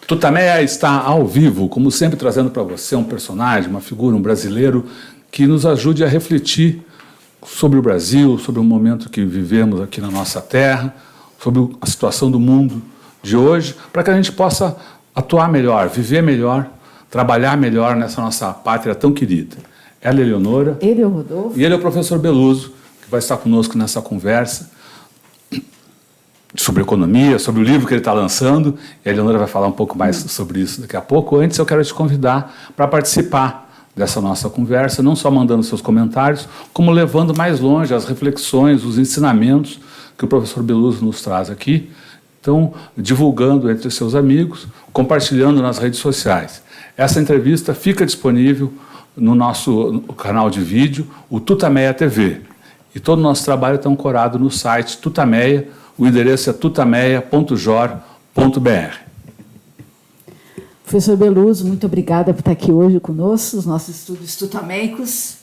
Tutameia está ao vivo, como sempre, trazendo para você um personagem, uma figura, um brasileiro que nos ajude a refletir sobre o Brasil, sobre o momento que vivemos aqui na nossa terra, sobre a situação do mundo de hoje, para que a gente possa atuar melhor, viver melhor, trabalhar melhor nessa nossa pátria tão querida. Ela é a Eleonora. Ele é o Rodolfo. E ele é o professor Beluso, que vai estar conosco nessa conversa sobre economia, sobre o livro que ele está lançando. E a Eleonora vai falar um pouco mais sobre isso daqui a pouco. Antes, eu quero te convidar para participar dessa nossa conversa, não só mandando seus comentários, como levando mais longe as reflexões, os ensinamentos que o professor Beluso nos traz aqui. Então, divulgando entre seus amigos, compartilhando nas redes sociais. Essa entrevista fica disponível no nosso canal de vídeo, o Tutameia TV. E todo o nosso trabalho está ancorado no site Tutameia. O endereço é tutameia.jor.br. Professor Beluso, muito obrigada por estar aqui hoje conosco, os nossos estudos tutameicos.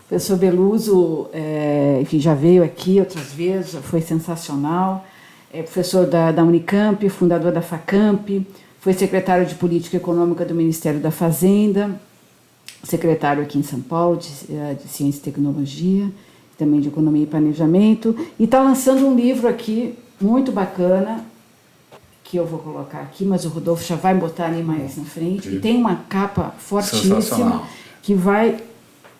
O professor Beluso, enfim, já veio aqui outras vezes, já foi sensacional. É professor da Unicamp, fundador da FACAMP, foi secretário de Política Econômica do Ministério da Fazenda, secretário aqui em São Paulo de Ciência e Tecnologia, também de Economia e Planejamento, e está lançando um livro aqui muito bacana, que eu vou colocar aqui, mas o Rodolfo já vai botar ali mais na frente, e tem uma capa fortíssima, que vai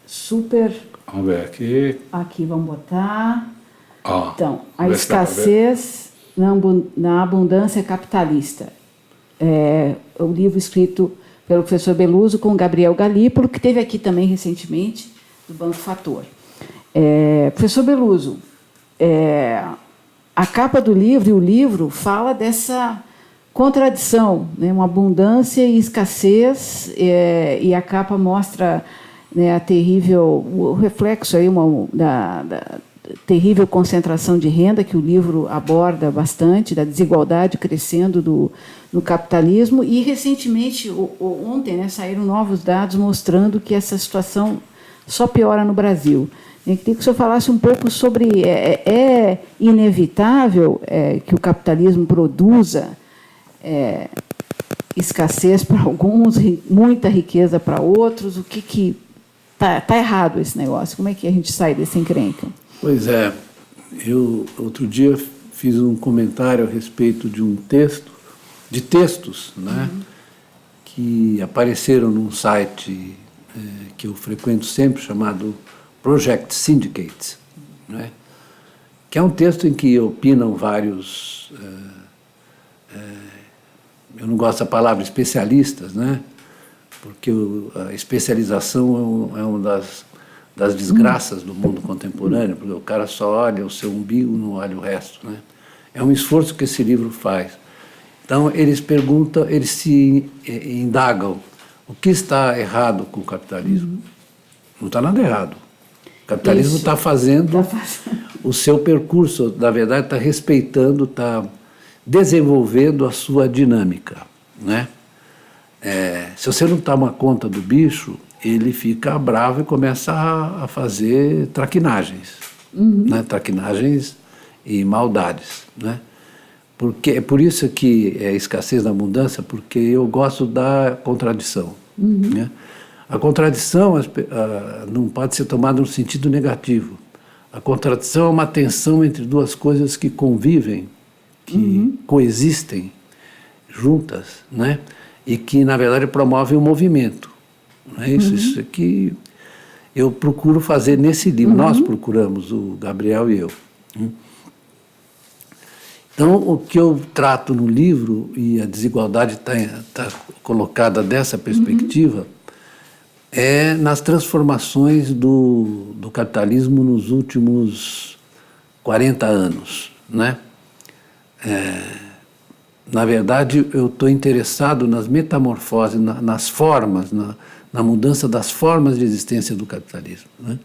super... Vamos ver aqui. Aqui, vamos botar... Oh, então, a escassez na abundância capitalista. É o livro escrito pelo professor Beluso com Gabriel Galípolo, que esteve aqui também recentemente, do Banco Fator. Professor Beluso, a capa do livro e o livro fala dessa contradição, né, uma abundância e escassez, e a capa mostra, né, o reflexo aí, da terrível concentração de renda que o livro aborda bastante, da desigualdade crescendo no capitalismo, e recentemente, ontem, né, saíram novos dados mostrando que essa situação só piora no Brasil. Eu queria que o senhor falasse um pouco sobre... É inevitável que o capitalismo produza escassez para alguns, muita riqueza para outros? O que está errado esse negócio? Como é que a gente sai desse encrenca? Pois é, eu outro dia fiz um comentário a respeito de textos, né, que apareceram num site que eu frequento sempre, chamado Project Syndicate, né, que é um texto em que opinam vários, eu não gosto da palavra especialistas, né, porque a especialização é uma das desgraças do mundo contemporâneo, porque o cara só olha o seu umbigo, não olha o resto, né? É um esforço que esse livro faz. Então, eles perguntam, eles se indagam, o que está errado com o capitalismo? Não está nada errado. O capitalismo está fazendo o seu percurso, na verdade, está respeitando, está desenvolvendo a sua dinâmica, né? Se você não toma conta do bicho, ele fica bravo e começa a fazer traquinagens, né? Traquinagens e maldades, né? Porque é por isso que é escassez na abundância, porque eu gosto da contradição, né? A contradição não pode ser tomada no sentido negativo. A contradição é uma tensão entre duas coisas que convivem, que coexistem juntas, né? E que, na verdade, promovem um movimento. Não é isso? Isso é que eu procuro fazer nesse livro. Nós procuramos, o Gabriel e eu. Então, o que eu trato no livro, e a desigualdade está colocada dessa perspectiva, é nas transformações do capitalismo nos últimos 40 anos, né? Na verdade, eu estou interessado nas metamorfoses, nas formas, na mudança das formas de existência do capitalismo, né?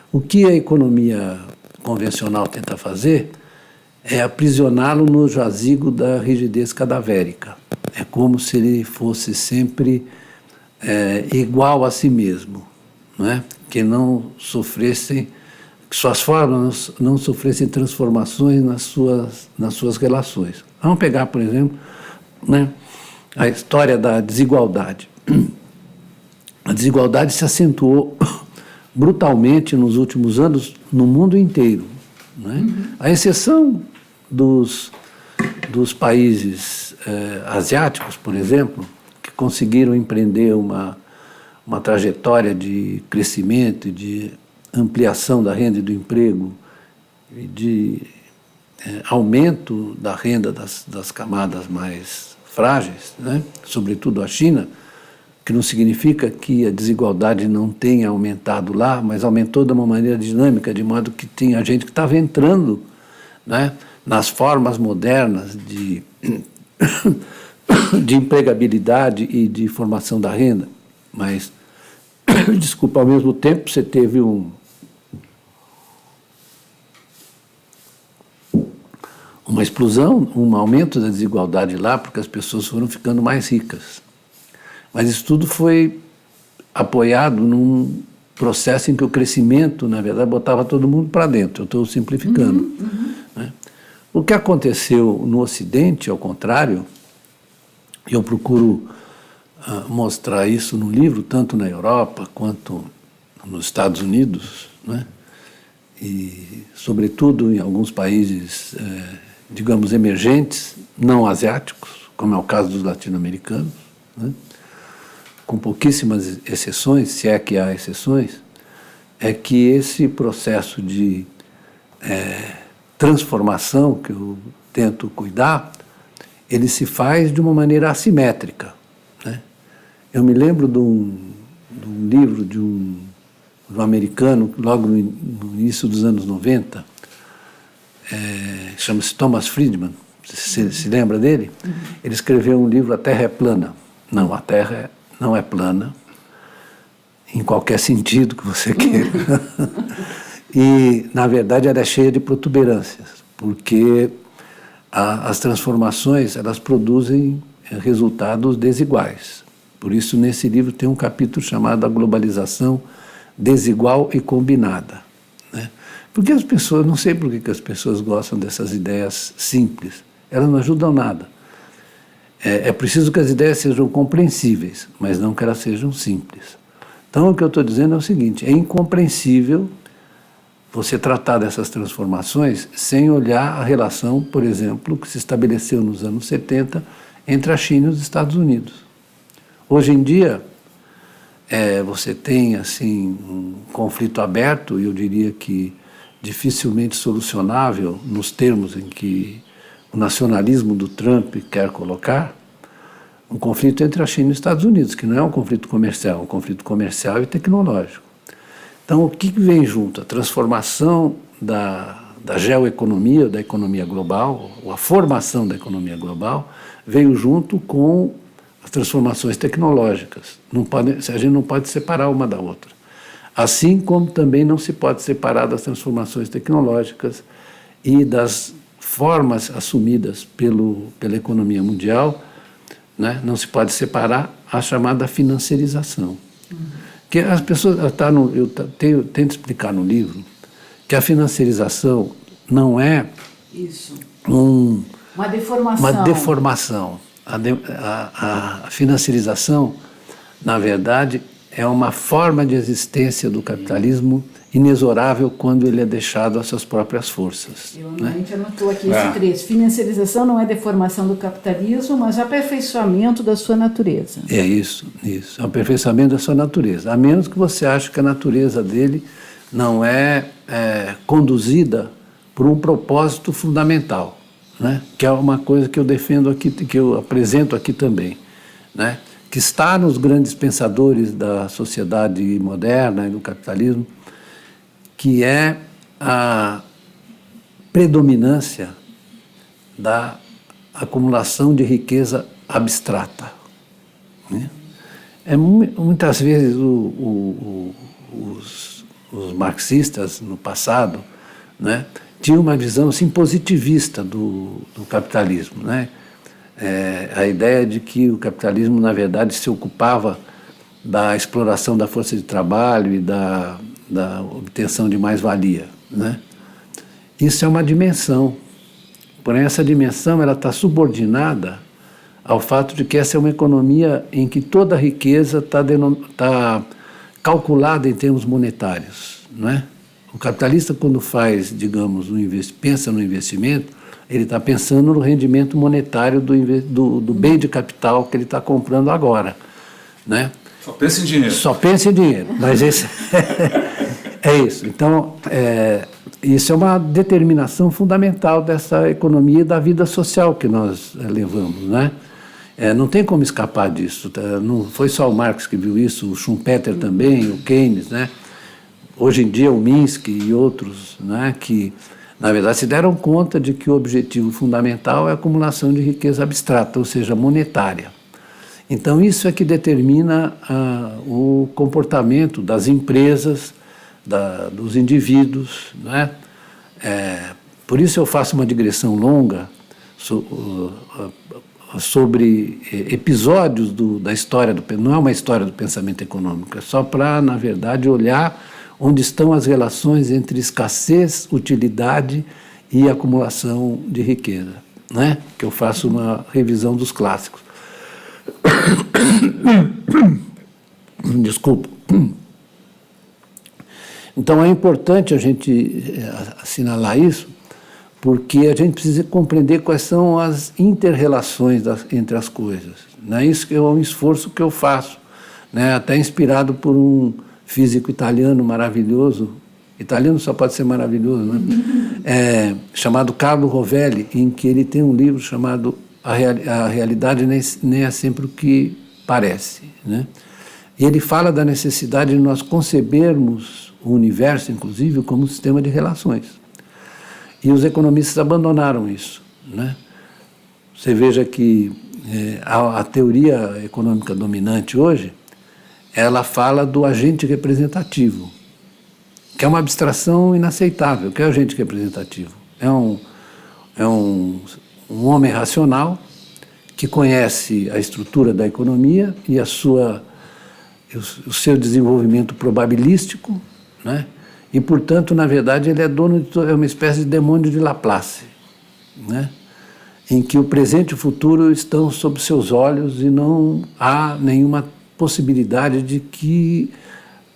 O que a economia convencional tenta fazer é aprisioná-lo no jazigo da rigidez cadavérica. É como se ele fosse sempre igual a si mesmo, né? Que não sofressem, que suas formas não sofressem transformações nas suas relações. Vamos pegar, por exemplo, né, a história da desigualdade. A desigualdade se acentuou brutalmente nos últimos anos no mundo inteiro, né? À exceção dos países asiáticos, por exemplo, que conseguiram empreender uma trajetória de crescimento e de ampliação da renda e do emprego e de aumento da renda das camadas mais frágeis, né? Sobretudo a China, que não significa que a desigualdade não tenha aumentado lá, mas aumentou de uma maneira dinâmica, de modo que tinha gente que estava entrando, né, nas formas modernas de empregabilidade e de formação da renda. Mas, desculpa, ao mesmo tempo você teve uma explosão, um aumento da desigualdade lá, porque as pessoas foram ficando mais ricas. Mas isso tudo foi apoiado num processo em que o crescimento, na verdade, botava todo mundo para dentro. Eu estou simplificando. Né? O que aconteceu no Ocidente, ao contrário, eu procuro mostrar isso no livro, tanto na Europa quanto nos Estados Unidos, né? E, sobretudo, em alguns países, digamos, emergentes, não asiáticos, como é o caso dos latino-americanos, né? Com pouquíssimas exceções, se é que há exceções, é que esse processo de transformação que eu tento cuidar, ele se faz de uma maneira assimétrica, né? Eu me lembro de um livro de um americano, logo no início dos anos 90, chama-se Thomas Friedman, você se lembra dele? Ele escreveu um livro, A Terra é Plana. Não, a Terra não é plana, em qualquer sentido que você queira. E, na verdade, ela é cheia de protuberâncias, porque as transformações, elas produzem resultados desiguais. Por isso, nesse livro tem um capítulo chamado A Globalização Desigual e Combinada, né? Porque as pessoas, não sei por que as pessoas gostam dessas ideias simples, elas não ajudam nada. É preciso que as ideias sejam compreensíveis, mas não que elas sejam simples. Então, o que eu estou dizendo é o seguinte: é incompreensível você tratar dessas transformações sem olhar a relação, por exemplo, que se estabeleceu nos anos 70 entre a China e os Estados Unidos. Hoje em dia, você tem assim, um conflito aberto, e eu diria que dificilmente solucionável nos termos em que o nacionalismo do Trump quer colocar, um conflito entre a China e os Estados Unidos, que não é um conflito comercial, é um conflito comercial e tecnológico. Então, o que vem junto? A transformação da geoeconomia, da economia global, ou a formação da economia global, veio junto com as transformações tecnológicas. A gente não pode separar uma da outra. Assim como também não se pode separar das transformações tecnológicas e das formas assumidas pela economia mundial, né? Não se pode separar a chamada financiarização. Que as pessoas, eu tento explicar no livro que a financiarização não é uma deformação. A financiarização, na verdade, é uma forma de existência do capitalismo inexorável quando ele é deixado às suas próprias forças. A gente anotou aqui esse trecho. Financiarização não é deformação do capitalismo, mas aperfeiçoamento da sua natureza. É isso. É o aperfeiçoamento da sua natureza. A menos que você ache que a natureza dele não é conduzida por um propósito fundamental, né? Que é uma coisa que eu defendo aqui, que eu apresento aqui também, né? Que está nos grandes pensadores da sociedade moderna e do capitalismo, que é a predominância da acumulação de riqueza abstrata, né? Muitas vezes os marxistas, no passado, né, tinham uma visão assim, positivista do capitalismo, né? A ideia de que o capitalismo, na verdade, se ocupava da exploração da força de trabalho e da obtenção de mais-valia, né? Isso é uma dimensão, porém essa dimensão ela está subordinada ao fato de que essa é uma economia em que toda a riqueza está calculada em termos monetários, não é? O capitalista, quando faz, digamos, pensa no investimento, ele está pensando no rendimento monetário do bem de capital que ele está comprando agora, né? Só pensa em dinheiro. Só pensa em dinheiro, mas esse é isso. Então, isso é uma determinação fundamental dessa economia e da vida social que nós levamos, né? Não tem como escapar disso. Não foi só o Marx que viu isso, o Schumpeter também, o Keynes, né? Hoje em dia o Minsky e outros, né, que, na verdade, se deram conta de que o objetivo fundamental é a acumulação de riqueza abstrata, ou seja, monetária. Então, isso é que determina o comportamento das empresas, dos indivíduos, né? Por isso eu faço uma digressão longa sobre episódios da história não é uma história do pensamento econômico, é só para, na verdade, olhar onde estão as relações entre escassez, utilidade e acumulação de riqueza, né? Que eu faço uma revisão dos clássicos. Desculpa. Então é importante a gente assinalar isso, porque a gente precisa compreender quais são as inter-relações entre as coisas. Né? Isso que é um esforço que eu faço, né? Até inspirado por um físico italiano maravilhoso, italiano só pode ser maravilhoso, né? Chamado Carlo Rovelli, em que ele tem um livro chamado A Realidade Nem é Sempre o que Parece, né? E ele fala da necessidade de nós concebermos o universo, inclusive, como um sistema de relações. E os economistas abandonaram isso, né? Você veja que a teoria econômica dominante hoje, ela fala do agente representativo, que é uma abstração inaceitável. O que é o agente representativo? É um homem racional que conhece a estrutura da economia e o seu desenvolvimento probabilístico, né? E, portanto, na verdade, ele é uma espécie de demônio de Laplace, né? Em que o presente e o futuro estão sob seus olhos e não há nenhuma possibilidade de que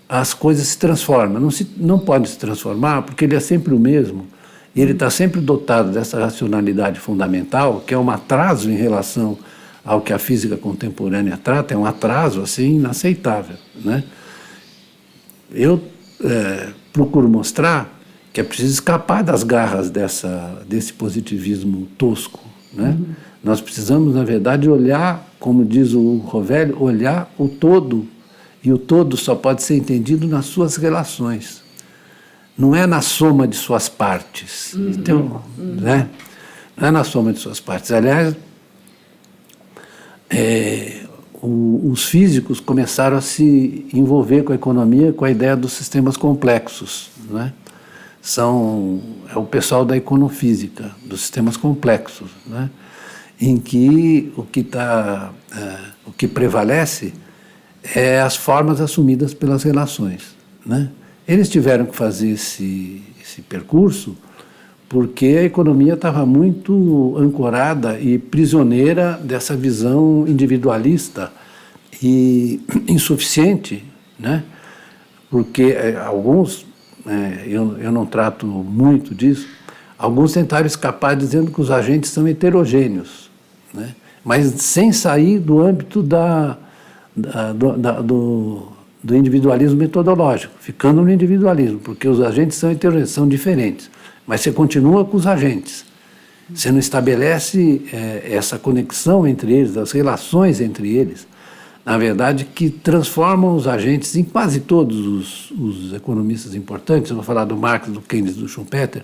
as coisas se transformem. Não pode se transformar porque ele é sempre o mesmo e ele está sempre dotado dessa racionalidade fundamental, que é um atraso em relação ao que a física contemporânea trata, é um atraso assim inaceitável, né? Eu procuro mostrar que é preciso escapar das garras desse positivismo tosco, né? Nós precisamos, na verdade, olhar, como diz o Rovelli, olhar o todo, e o todo só pode ser entendido nas suas relações. Não é na soma de suas partes. Então, né? Não é na soma de suas partes. Aliás, os físicos começaram a se envolver com a economia com a ideia dos sistemas complexos, né? É o pessoal da econofísica, dos sistemas complexos, né? Em que o que prevalece é as formas assumidas pelas relações, né? Eles tiveram que fazer esse percurso porque a economia estava muito ancorada e prisioneira dessa visão individualista e insuficiente, né? Porque alguns, eu não trato muito disso, alguns tentaram escapar dizendo que os agentes são heterogêneos, né? Mas sem sair do âmbito do individualismo metodológico, ficando no individualismo, porque os agentes são heterogêneos, são diferentes, mas você continua com os agentes. Você não estabelece essa conexão entre eles, as relações entre eles, na verdade, que transformam os agentes em quase todos os economistas importantes. Eu vou falar do Marx, do Keynes, do Schumpeter.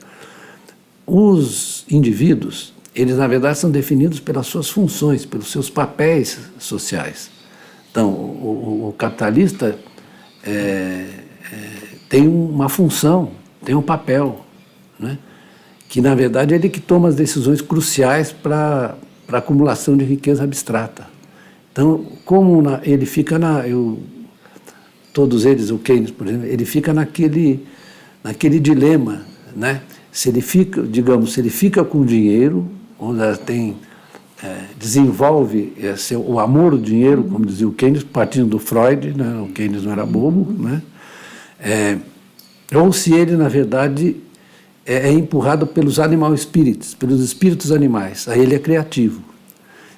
Os indivíduos, eles, na verdade, são definidos pelas suas funções, pelos seus papéis sociais. Então, o capitalista tem uma função, tem um papel, né? Que, na verdade, é ele que toma as decisões cruciais para a acumulação de riqueza abstrata. Então, como ele fica todos eles, o Keynes, por exemplo, ele fica naquele dilema, né? Se ele fica com dinheiro, onde tem desenvolve o amor ao dinheiro, como dizia o Keynes, partindo do Freud, né? O Keynes não era bobo, né? Ou se ele, na verdade, é empurrado pelos animal spirits, pelos espíritos animais, aí ele é criativo.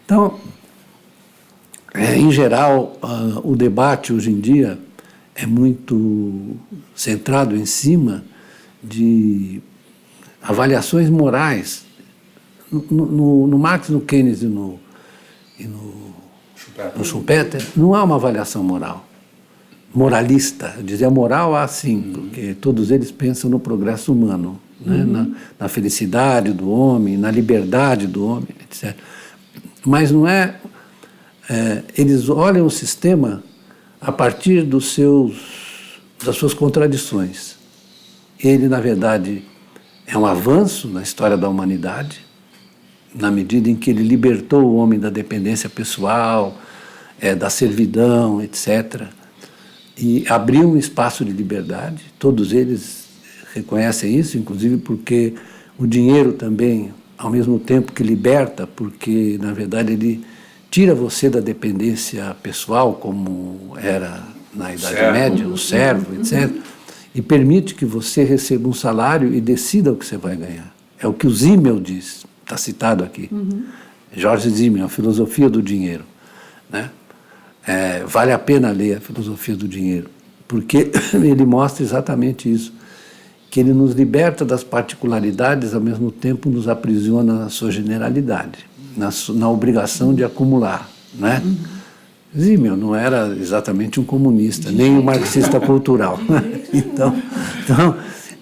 Então, em geral, o debate hoje em dia é muito centrado em cima de avaliações morais. No Marx, no Keynes e no Schumpeter, não há uma avaliação moral, moralista. Dizer moral há sim, porque todos eles pensam no progresso humano, né? Na felicidade do homem, na liberdade do homem, etc. Mas não é... eles olham o sistema a partir das suas contradições. Ele, na verdade, é um avanço na história da humanidade, na medida em que ele libertou o homem da dependência pessoal, da servidão, etc., e abriu um espaço de liberdade. Todos eles reconhecem isso, inclusive porque o dinheiro também, ao mesmo tempo que liberta, porque, na verdade, ele tira você da dependência pessoal, como era na Idade Média, o servo, etc., e permite que você receba um salário e decida o que você vai ganhar. É o que o Simmel diz, está citado aqui. George Simmel, A Filosofia do Dinheiro, né? Vale a pena ler A Filosofia do Dinheiro, porque ele mostra exatamente isso, que ele nos liberta das particularidades, ao mesmo tempo nos aprisiona na sua generalidade, na obrigação de acumular, né? Simmel não era exatamente um comunista, nem um marxista cultural. Então,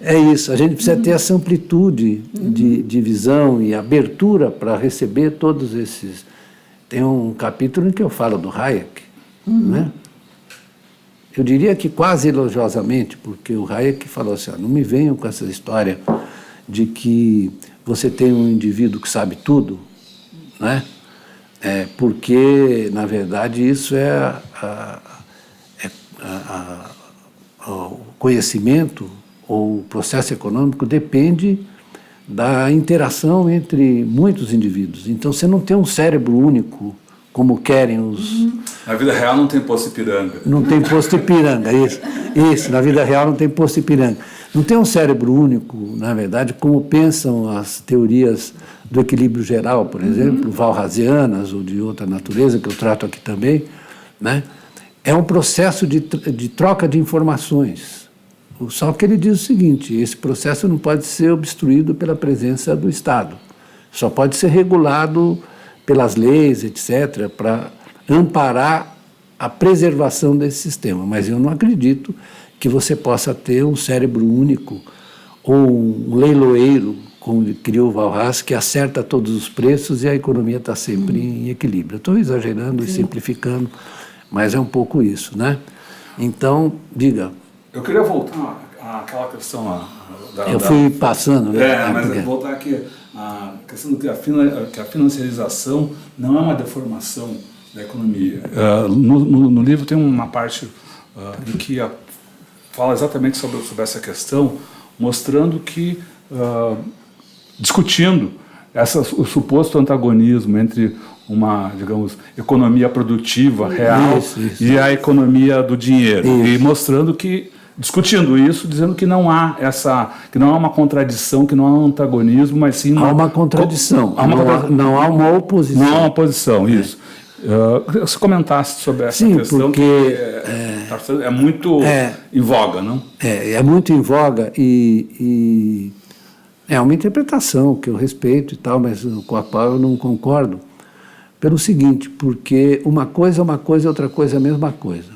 é isso, a gente precisa ter essa amplitude de visão e abertura para receber todos esses... Tem um capítulo em que eu falo do Hayek, né? Eu diria que quase elogiosamente, porque o Hayek falou assim, não me venham com essa história de que você tem um indivíduo que sabe tudo, né? Porque, na verdade, isso o conhecimento ou o processo econômico depende da interação entre muitos indivíduos. Então, você não tem um cérebro único, como querem os... Na vida real não tem posto Ipiranga. Não tem posto Ipiranga, isso, na vida real não tem posto Ipiranga. Não tem um cérebro único, na verdade, como pensam as teorias do equilíbrio geral, por exemplo, valrasianas ou de outra natureza, que eu trato aqui também, né? É um processo de troca de informações. Só que ele diz o seguinte, esse processo não pode ser obstruído pela presença do Estado. Só pode ser regulado pelas leis, etc., para amparar a preservação desse sistema. Mas eu não acredito que você possa ter um cérebro único ou um leiloeiro, como criou o Valras, que acerta todos os preços e a economia está sempre em equilíbrio. Estou exagerando e simplificando, mas é um pouco isso, né? Então, diga. Eu queria voltar àquela questão eu fui passando, né? Mas voltar aqui a questão do que a financiarização não é uma deformação da economia. No livro tem uma parte em que fala exatamente sobre essa questão, mostrando que, discutindo o suposto antagonismo entre uma, digamos, economia produtiva real e a economia do dinheiro, e mostrando que, discutindo isso, dizendo que não há uma contradição, que não há um antagonismo, mas sim há uma contradição. Não há uma oposição. Não há uma oposição, isso. Queria que você comentasse sobre essa questão, porque que é muito em voga, não? É muito em voga e é uma interpretação que eu respeito e tal, mas com a qual eu não concordo, pelo seguinte, porque uma coisa é uma coisa, outra coisa é a mesma coisa.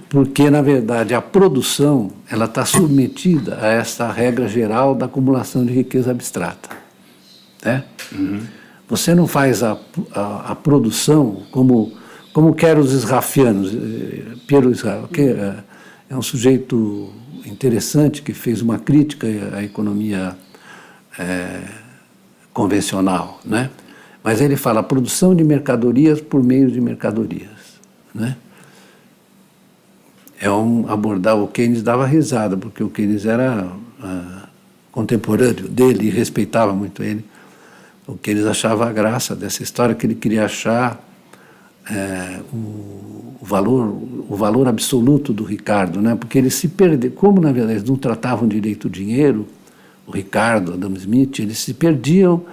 Porque, na verdade, a produção ela está submetida a essa regra geral da acumulação de riqueza abstrata. Né? Você não faz a produção como querem os israfianos. Piero Israel, que é um sujeito interessante que fez uma crítica à economia convencional, né? Mas ele fala a produção de mercadorias por meio de mercadorias, né? Abordar o Keynes dava risada, porque o Keynes era contemporâneo dele e respeitava muito ele, o que eles achavam a graça dessa história, que ele queria achar o valor absoluto do Ricardo, né? Porque eles se perderam, como na verdade eles não tratavam direito o dinheiro, o Ricardo, Adam Smith, eles se perdiam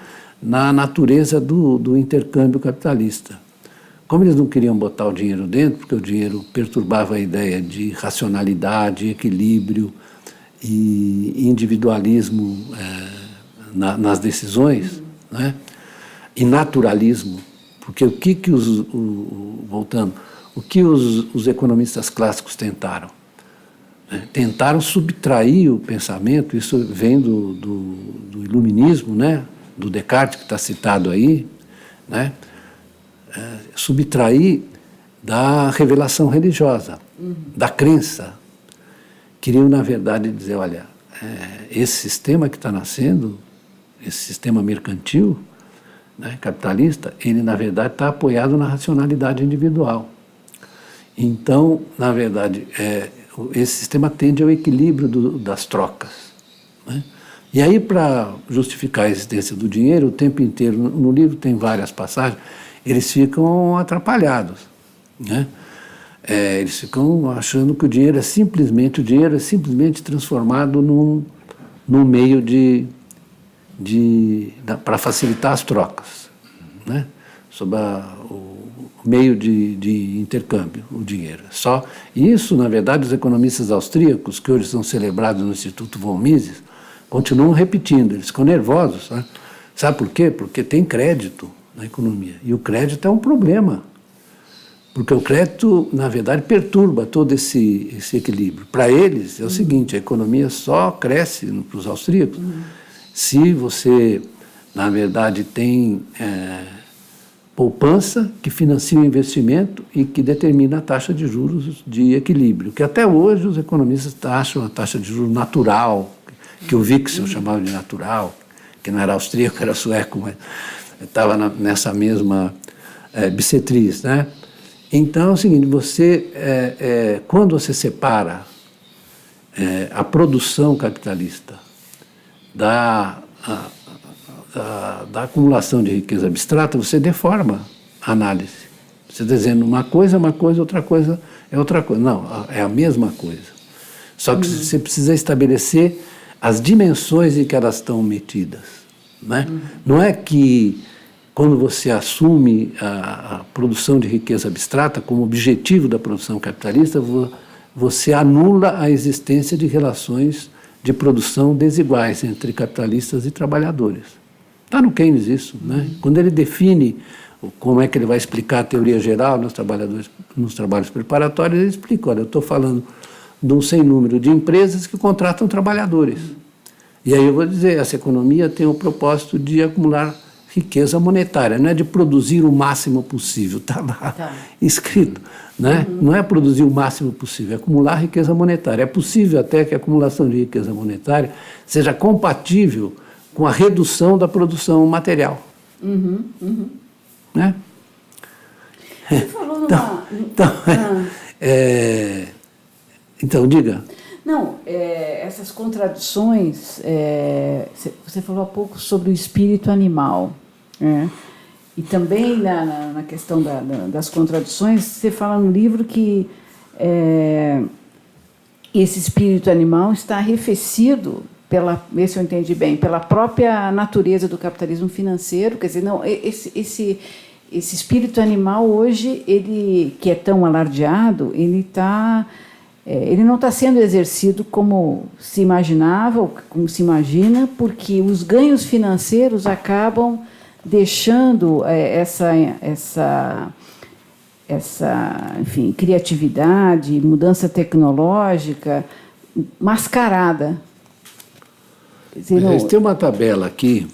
na natureza do intercâmbio capitalista. Como eles não queriam botar o dinheiro dentro, porque o dinheiro perturbava a ideia de racionalidade, equilíbrio e individualismo nas decisões, né? E naturalismo, porque voltando, o que os economistas clássicos tentaram? Tentaram subtrair o pensamento, isso vem do iluminismo, né? Do Descartes, que está citado aí, né? Subtrair da revelação religiosa, da crença. Queriam, na verdade, dizer, olha, esse sistema que está nascendo, esse sistema mercantil, né, capitalista, ele, na verdade, está apoiado na racionalidade individual. Então, na verdade, esse sistema tende ao equilíbrio das trocas, né? E aí, para justificar a existência do dinheiro, o tempo inteiro, no livro tem várias passagens, eles ficam atrapalhados, né? Eles ficam achando que o dinheiro é simplesmente transformado num meio para facilitar as trocas, né? Sob o meio de intercâmbio, o dinheiro. Só isso, na verdade, os economistas austríacos, que hoje são celebrados no Instituto von Mises, continuam repetindo, eles ficam nervosos, né? Sabe por quê? Porque tem crédito na economia, e o crédito é um problema, porque o crédito, na verdade, perturba todo esse equilíbrio. Para eles, é o seguinte, a economia só cresce, para os austríacos, se você, na verdade, tem poupança que financia o investimento e que determina a taxa de juros de equilíbrio, que até hoje os economistas acham a taxa de juros natural, que o Wixel chamava de natural, que não era austríaco, era sueco, mas estava nessa mesma bissetriz, né? Então é o seguinte, quando você separa a produção capitalista da acumulação de riqueza abstrata, você deforma a análise. Você está dizendo uma coisa é uma coisa, outra coisa é outra coisa. Não, é a mesma coisa. Só que você precisa estabelecer as dimensões em que elas estão metidas, né? Não é que quando você assume a produção de riqueza abstrata como objetivo da produção capitalista, você anula a existência de relações de produção desiguais entre capitalistas e trabalhadores. Está no Keynes isso, né? Quando ele define como é que ele vai explicar a teoria geral nos trabalhos preparatórios, ele explica, olha, eu estou falando de um sem número de empresas que contratam trabalhadores. E aí eu vou dizer, essa economia tem o propósito de acumular riqueza monetária, não é de produzir o máximo possível, está lá escrito, né? Não é produzir o máximo possível, é acumular riqueza monetária. É possível até que a acumulação de riqueza monetária seja compatível com a redução da produção material. Né? Você falou numa... Então, diga. Não, essas contradições, você falou há pouco sobre o espírito animal, né? E também na questão das contradições, você fala no livro que esse espírito animal está arrefecido, se eu entendi bem, pela própria natureza do capitalismo financeiro. Quer dizer, não, esse espírito animal hoje, ele, que é tão alardeado, ele não está sendo exercido como se imaginava, ou como se imagina, porque os ganhos financeiros acabam deixando enfim, criatividade, mudança tecnológica mascarada. Tem uma tabela aqui.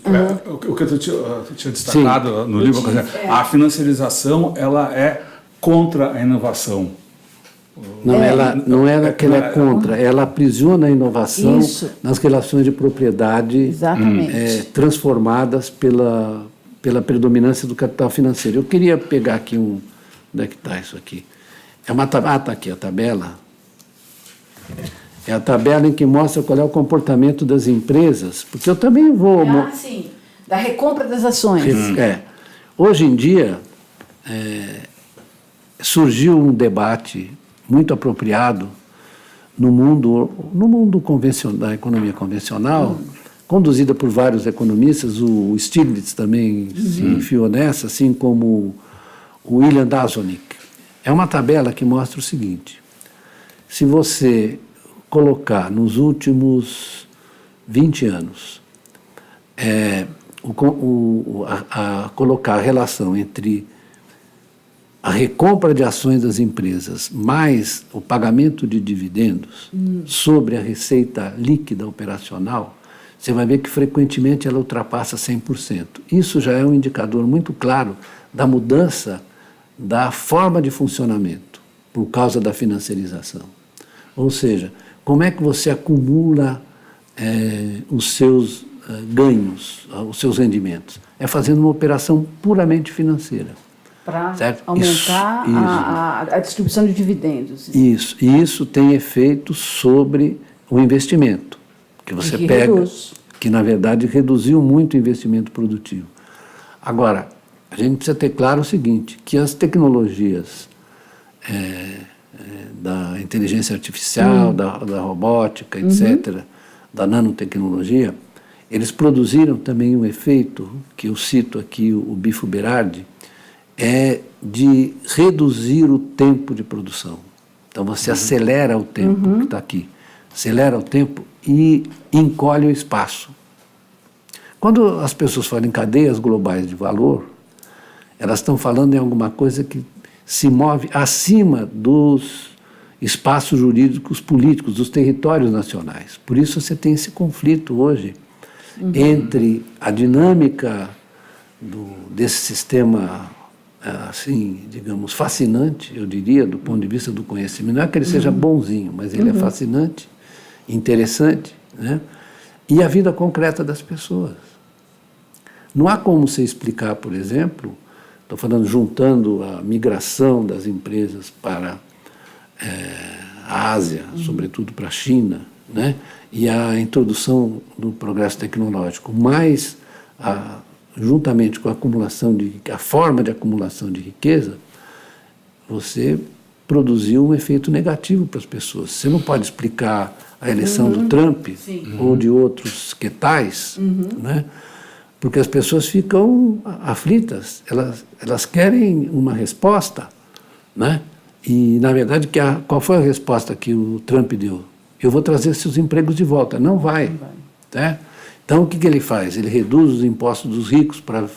O que eu tinha destacado no livro, a financiarização ela é contra a inovação. Não é que ela é contra, ela aprisiona a inovação nas relações de propriedade transformadas pela predominância do capital financeiro. Eu queria pegar aqui onde é que está isso aqui? Está aqui a tabela. É a tabela em que mostra qual é o comportamento das empresas, porque eu também vou... Sim. Da recompra das ações. Hoje em dia, surgiu um debate muito apropriado no mundo da economia convencional, conduzida por vários economistas. O Stiglitz também se enfiou nessa, assim como o William Dazonik. É uma tabela que mostra o seguinte: se você colocar nos últimos 20 anos, colocar a relação entre a recompra de ações das empresas mais o pagamento de dividendos sobre a receita líquida operacional, você vai ver que frequentemente ela ultrapassa 100%. Isso já é um indicador muito claro da mudança da forma de funcionamento por causa da financiarização. Ou seja, como é que você acumula os seus ganhos, os seus rendimentos? É fazendo uma operação puramente financeira. Para aumentar a distribuição de dividendos. Isso. E isso tem efeito sobre o investimento, que você pega, que na verdade reduziu muito o investimento produtivo. Agora, a gente precisa ter claro o seguinte, que as tecnologias da inteligência artificial, da robótica, etc., da nanotecnologia, eles produziram também um efeito, que eu cito aqui o Bifo Berardi, é de reduzir o tempo de produção. Então você acelera o tempo que está aqui, acelera o tempo e encolhe o espaço. Quando as pessoas falam em cadeias globais de valor, elas estão falando em alguma coisa que se move acima dos espaços jurídicos políticos, dos territórios nacionais. Por isso você tem esse conflito hoje entre a dinâmica desse sistema, assim, digamos, fascinante, eu diria, do ponto de vista do conhecimento. Não é que ele seja bonzinho, mas ele é fascinante, interessante, né? E a vida concreta das pessoas. Não há como você explicar, por exemplo, estou falando juntando a migração das empresas para a Ásia, sobretudo para a China, né? E a introdução do progresso tecnológico, mais juntamente com a forma de acumulação de riqueza, você produziu um efeito negativo para as pessoas. Você não pode explicar a eleição do Trump ou de outros que tais, né? Porque as pessoas ficam aflitas, elas querem uma resposta, né? E, na verdade, qual foi a resposta que o Trump deu? Eu vou trazer seus empregos de volta. Não vai. Tá? Então, o que ele faz? Ele reduz os impostos dos ricos para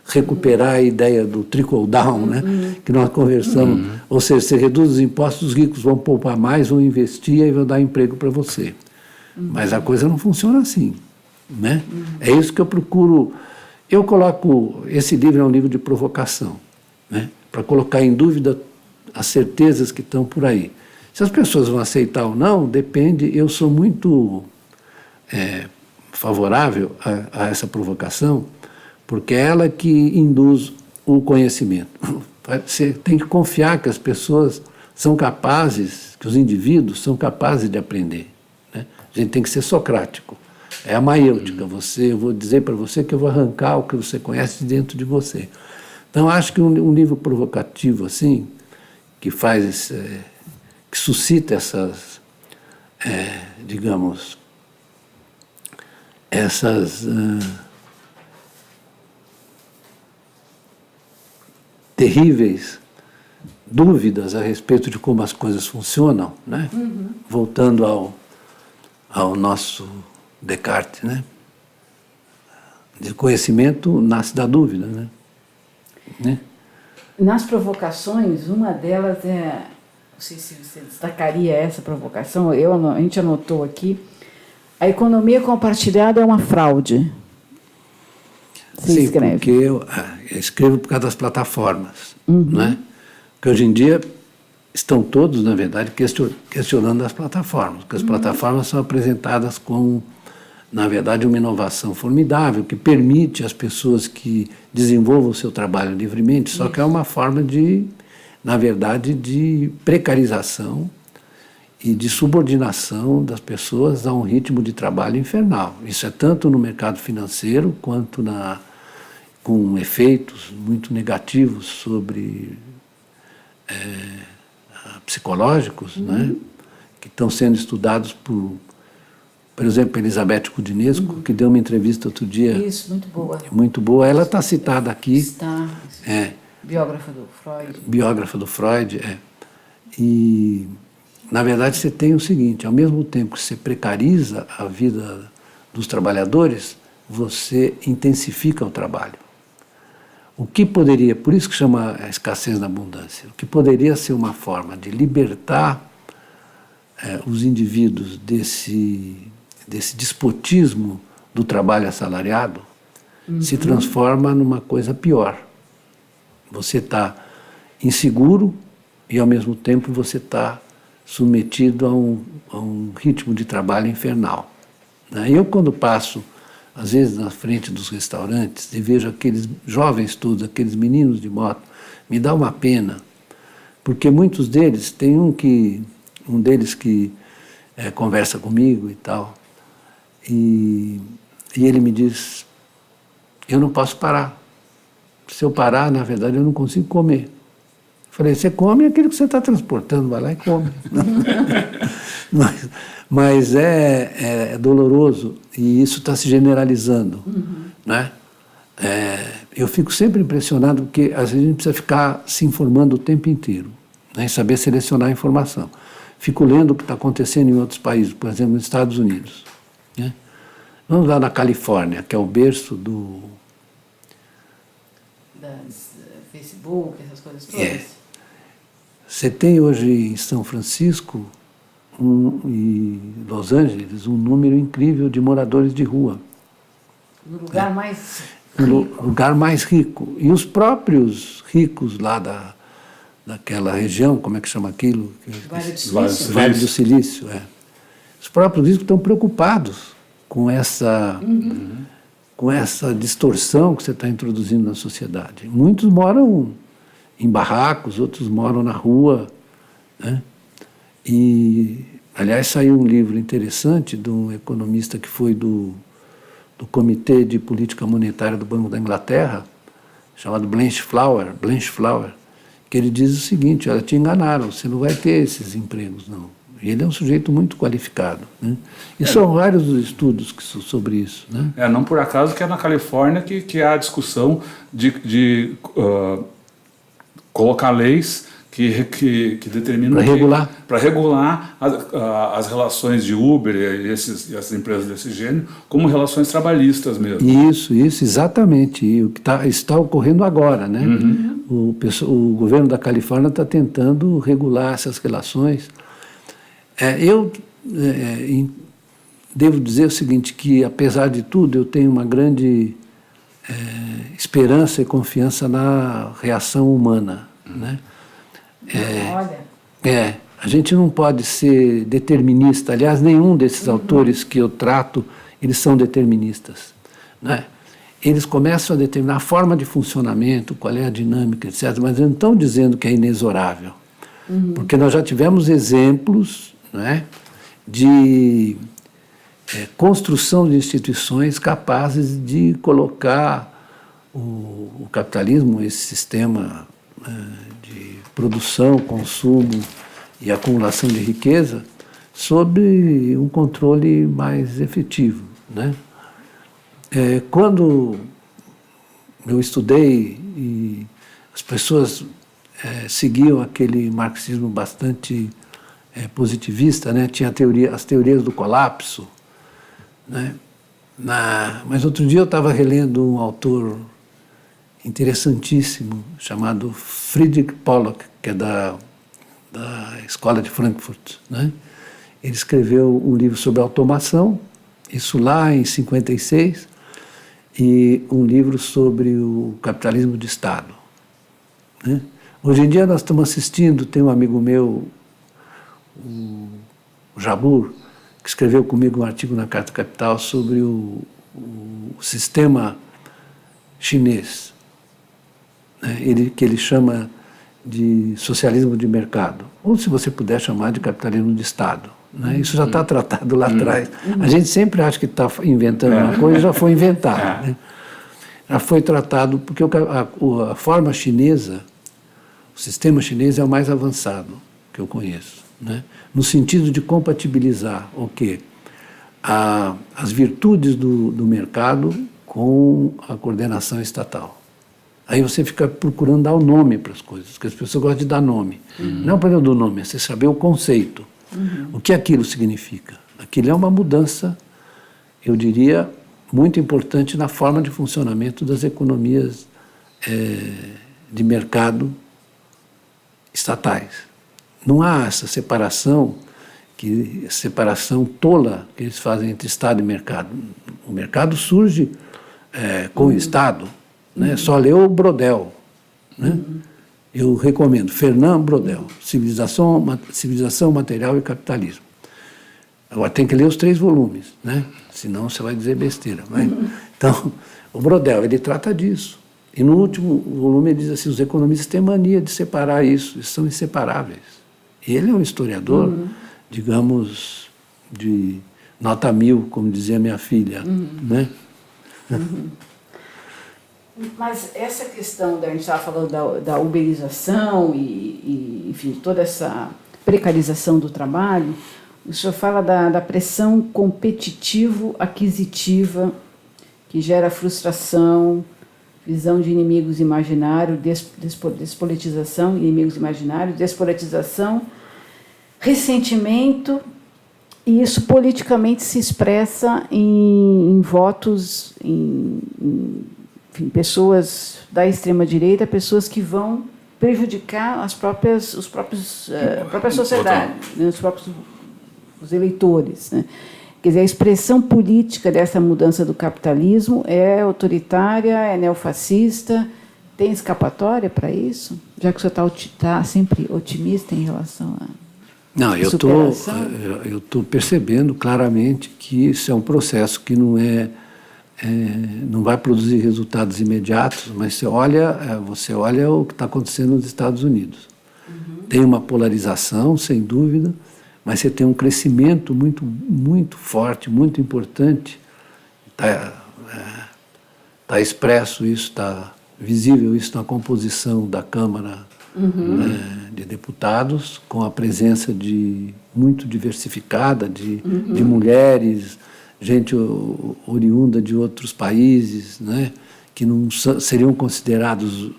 recuperar a ideia do trickle-down, né? Que nós conversamos. Ou seja, você reduz os impostos, os ricos vão poupar mais, vão investir e vão dar emprego para você. Mas a coisa não funciona assim, né? É isso que eu procuro. Eu coloco... Esse livro é um livro de provocação, né? Para colocar em dúvida as certezas que estão por aí. Se as pessoas vão aceitar ou não, depende. Eu sou muito favorável a essa provocação, porque é ela que induz o conhecimento. Você tem que confiar que as pessoas são capazes, que os indivíduos são capazes de aprender, né? A gente tem que ser socrático. É a maêutica. Eu vou dizer para você que eu vou arrancar o que você conhece dentro de você. Então, acho que um livro provocativo assim, que faz que suscita essas, digamos, essas terríveis dúvidas a respeito de como as coisas funcionam, né? Voltando ao nosso Descartes, né? De conhecimento nasce da dúvida, né? Nas provocações, uma delas não sei se você destacaria essa provocação, a gente anotou aqui, a economia compartilhada é uma fraude. Você escreve. Porque eu escrevo por causa das plataformas, né? Porque hoje em dia estão todos, na verdade, questionando as plataformas, porque as plataformas são apresentadas como, na verdade, uma inovação formidável que permite às pessoas que desenvolvam o seu trabalho livremente, só que é uma forma de, na verdade, de precarização e de subordinação das pessoas a um ritmo de trabalho infernal. Isso é tanto no mercado financeiro quanto com efeitos muito negativos sobre psicológicos, né, que estão sendo estudados por exemplo, Elizabeth Kudinesco, que deu uma entrevista outro dia. Isso, muito boa. Muito boa. Ela está citada aqui. Está. É. Biógrafa do Freud. Biógrafa do Freud, é. E, na verdade, você tem o seguinte, ao mesmo tempo que você precariza a vida dos trabalhadores, você intensifica o trabalho. O que poderia, por isso que chama a escassez na abundância, o que poderia ser uma forma de libertar os indivíduos desse despotismo do trabalho assalariado, se transforma numa coisa pior. Você está inseguro e, ao mesmo tempo, você está submetido a um ritmo de trabalho infernal. Eu, quando passo, às vezes, na frente dos restaurantes e vejo aqueles jovens todos, aqueles meninos de moto, me dá uma pena, porque muitos deles, tem um deles que conversa comigo e tal, e ele me diz, eu não posso parar. Se eu parar, na verdade, eu não consigo comer. Eu falei, você come aquilo que você está transportando, vai lá e come. mas é doloroso e isso está se generalizando. Né? Eu fico sempre impressionado porque às vezes a gente precisa ficar se informando o tempo inteiro, né, e saber selecionar a informação. Fico lendo o que está acontecendo em outros países, por exemplo, nos Estados Unidos. Né? Vamos lá na Califórnia, que é o berço das Facebook, essas coisas todas. Você tem hoje em São Francisco e Los Angeles um número incrível de moradores de rua. No lugar mais rico. No lugar mais rico. E os próprios ricos lá daquela região, como é que chama aquilo? Vale do Silício. Os próprios ricos estão preocupados com essa distorção que você está introduzindo na sociedade. Muitos moram em barracos, outros moram na rua. Né? E, aliás, saiu um livro interessante de um economista que foi do Comitê de Política Monetária do Banco da Inglaterra, chamado Blanche Flower, que ele diz o seguinte, olha, te enganaram, você não vai ter esses empregos, não. E ele é um sujeito muito qualificado. Né? E são vários os estudos sobre isso. Né? Não por acaso que é na Califórnia que há a discussão de colocar leis que determinam... Para regular as relações de Uber e essas empresas desse gênero como relações trabalhistas mesmo. Isso, exatamente. E o que está ocorrendo agora. Né? O governo da Califórnia está tentando regular essas relações. Eu devo dizer o seguinte, que apesar de tudo eu tenho uma grande esperança e confiança na reação humana. Né? A gente não pode ser determinista, aliás, nenhum desses autores que eu trato, eles são deterministas. Né? Eles começam a determinar a forma de funcionamento, qual é a dinâmica, etc., mas não estão dizendo que é inexorável. Porque nós já tivemos exemplos, né, de construção de instituições capazes de colocar o capitalismo, esse sistema de produção, consumo e acumulação de riqueza, sob um controle mais efetivo. Né? Quando eu estudei e as pessoas seguiam aquele marxismo bastante positivista, né? Tinha as teorias do colapso. Né? Mas outro dia eu estava relendo um autor interessantíssimo chamado Friedrich Pollock, que é da Escola de Frankfurt. Né? Ele escreveu um livro sobre automação, isso lá em 56, e um livro sobre o capitalismo de Estado. Né? Hoje em dia nós estamos assistindo, tem um amigo meu, o Jabur, que escreveu comigo um artigo na Carta Capital sobre o sistema chinês, né? Que ele chama de socialismo de mercado, ou se você puder chamar de capitalismo de Estado. Né? Isso já está tratado lá atrás. A gente sempre acha que está inventando uma coisa, já foi inventado. Né? Já foi tratado, porque a forma chinesa, o sistema chinês é o mais avançado que eu conheço, né? No sentido de compatibilizar o quê? As virtudes do mercado com a coordenação estatal. Aí você fica procurando dar o nome para as coisas, porque as pessoas gostam de dar nome. Não é o problema do nome, é você saber o conceito. O que aquilo significa? Aquilo é uma mudança, eu diria, muito importante na forma de funcionamento das economias de mercado estatais. Não há essa separação tola que eles fazem entre Estado e mercado. O mercado surge com o Estado. Né? Só leu Brodel. Né? Eu recomendo, Fernand Brodel, Civilização, Material e Capitalismo. Agora tem que ler os 3 volumes, né? Senão você vai dizer besteira. Então, o Brodel, ele trata disso. E no último volume ele diz assim, os economistas têm mania de separar isso, eles são inseparáveis. E ele é um historiador, digamos, de nota 1000, como dizia minha filha. Né? Mas essa questão, a gente estava falando da uberização e, enfim, toda essa precarização do trabalho, o senhor fala da pressão competitivo-aquisitiva que gera frustração, visão de inimigos imaginários, despolitização, inimigos imaginários, despolitização, ressentimento, e isso politicamente se expressa em votos, enfim, pessoas da extrema-direita, pessoas que vão prejudicar a própria sociedade, né, os eleitores. Né? Quer dizer, a expressão política dessa mudança do capitalismo é autoritária, é neofascista. Tem escapatória para isso? Já que o senhor está sempre otimista em relação a Não, eu estou percebendo claramente que isso é um processo que não vai produzir resultados imediatos, mas você olha o que está acontecendo nos Estados Unidos. Tem uma polarização, sem dúvida, mas você tem um crescimento muito, muito forte, muito importante. Está expresso isso, está visível isso na composição da Câmara de Deputados, com a presença muito diversificada de mulheres, gente oriunda de outros países, né, que não seriam considerados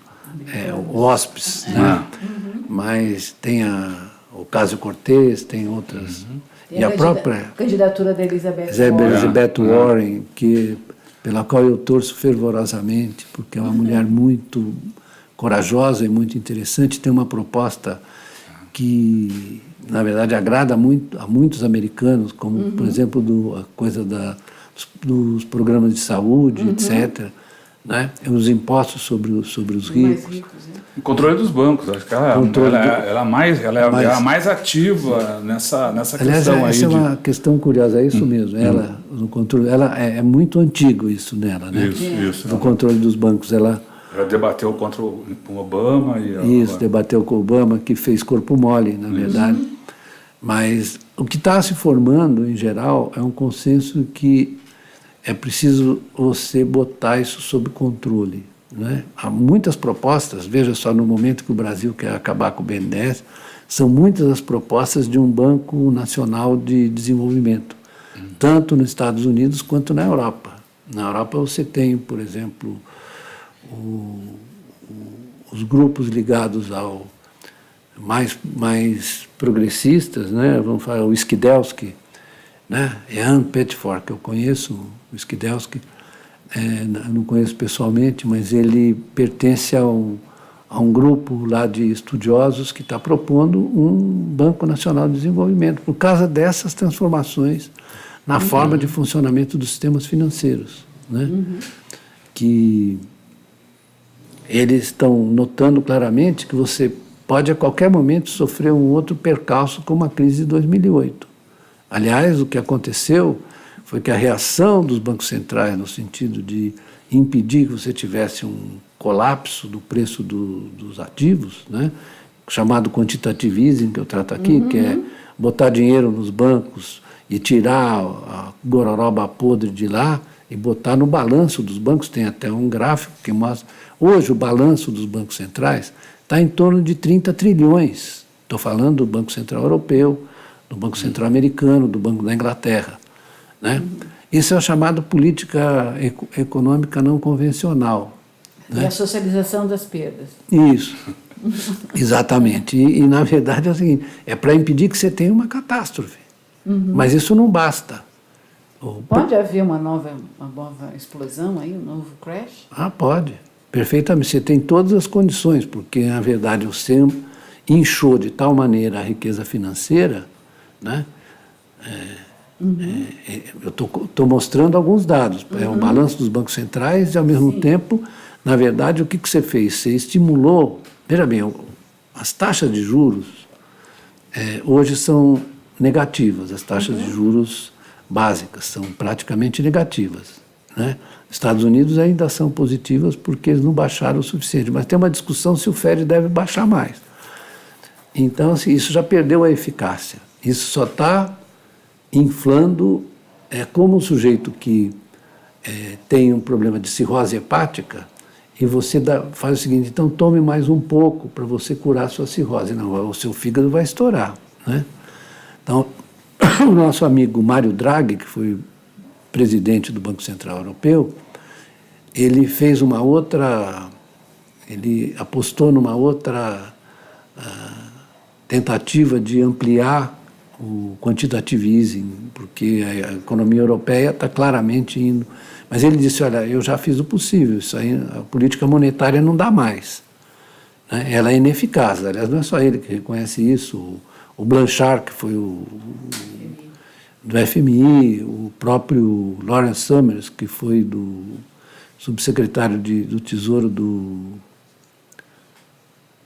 hóspedes, né? Mas tem o Ocasio-Cortez, tem outras. E a própria candidatura da Elizabeth Warren, pela qual eu torço fervorosamente, porque é uma mulher muito corajosa e muito interessante, tem uma proposta que, na verdade, agrada muito a muitos americanos, como, por exemplo, a coisa dos programas de saúde, etc., né? Os impostos sobre os ricos. O controle dos bancos, acho que ela é a mais ativa nessa Aliás, questão aí. Essa é uma questão curiosa, é isso mesmo. Ela, no controle, é muito antigo isso nela, né? Isso. No controle dos bancos, ela debateu contra o Obama. Debateu com o Obama, que fez corpo mole, na verdade. Mas o que está se formando, em geral, é um consenso que é preciso você botar isso sob controle. Né? Há muitas propostas, veja só, no momento que o Brasil quer acabar com o BNDES, são muitas as propostas de um Banco Nacional de Desenvolvimento, tanto nos Estados Unidos quanto na Europa. Na Europa você tem, por exemplo, os grupos ligados ao mais progressistas, né? Vamos falar o Skidelsky, né? Ian Pettiford, que eu conheço, o Skidelsky, não conheço pessoalmente, mas ele pertence a um grupo lá de estudiosos que está propondo um Banco Nacional de Desenvolvimento, por causa dessas transformações na forma de funcionamento dos sistemas financeiros, né? Que eles estão notando claramente que você pode a qualquer momento sofrer um outro percalço como a crise de 2008. Aliás, o que aconteceu foi que a reação dos bancos centrais no sentido de impedir que você tivesse um colapso do preço dos ativos, né? Chamado quantitative easing, que eu trato aqui, que é botar dinheiro nos bancos e tirar a gororoba podre de lá e botar no balanço dos bancos. Tem até um gráfico que mostra. Hoje, o balanço dos bancos centrais está em torno de 30 trilhões. Estou falando do Banco Central Europeu, do Banco Central Americano, do Banco da Inglaterra, né? Isso é o chamado política econômica não convencional. E a socialização das perdas. Isso, exatamente. E, na verdade, é o seguinte, é para impedir que você tenha uma catástrofe. Mas isso não basta. Pode haver uma nova explosão aí, um novo crash? Pode, perfeitamente. Você tem todas as condições, porque, na verdade, você inchou de tal maneira a riqueza financeira, né? Eu estou mostrando alguns dados. É o balanço dos bancos centrais e, ao mesmo tempo, na verdade, o que você fez? Você estimulou... Veja bem, as taxas de juros hoje são negativas, as taxas de juros básicas são praticamente negativas, né? Estados Unidos ainda são positivas porque eles não baixaram o suficiente, mas tem uma discussão se o Fed deve baixar mais. Então, assim, isso já perdeu a eficácia. Isso só está inflando, como um sujeito que tem um problema de cirrose hepática, e você faz o seguinte, então tome mais um pouco para você curar a sua cirrose. Não, o seu fígado vai estourar, né? Então, o nosso amigo Mário Draghi, que foi presidente do Banco Central Europeu, ele fez ele apostou numa outra tentativa de ampliar o quantitative easing, porque a economia europeia está claramente indo. Mas ele disse, olha, eu já fiz o possível, isso aí, a política monetária não dá mais, né? Ela é ineficaz. Aliás, não é só ele que reconhece isso, o Blanchard, que foi do FMI, o próprio Lawrence Summers, que foi do subsecretário do Tesouro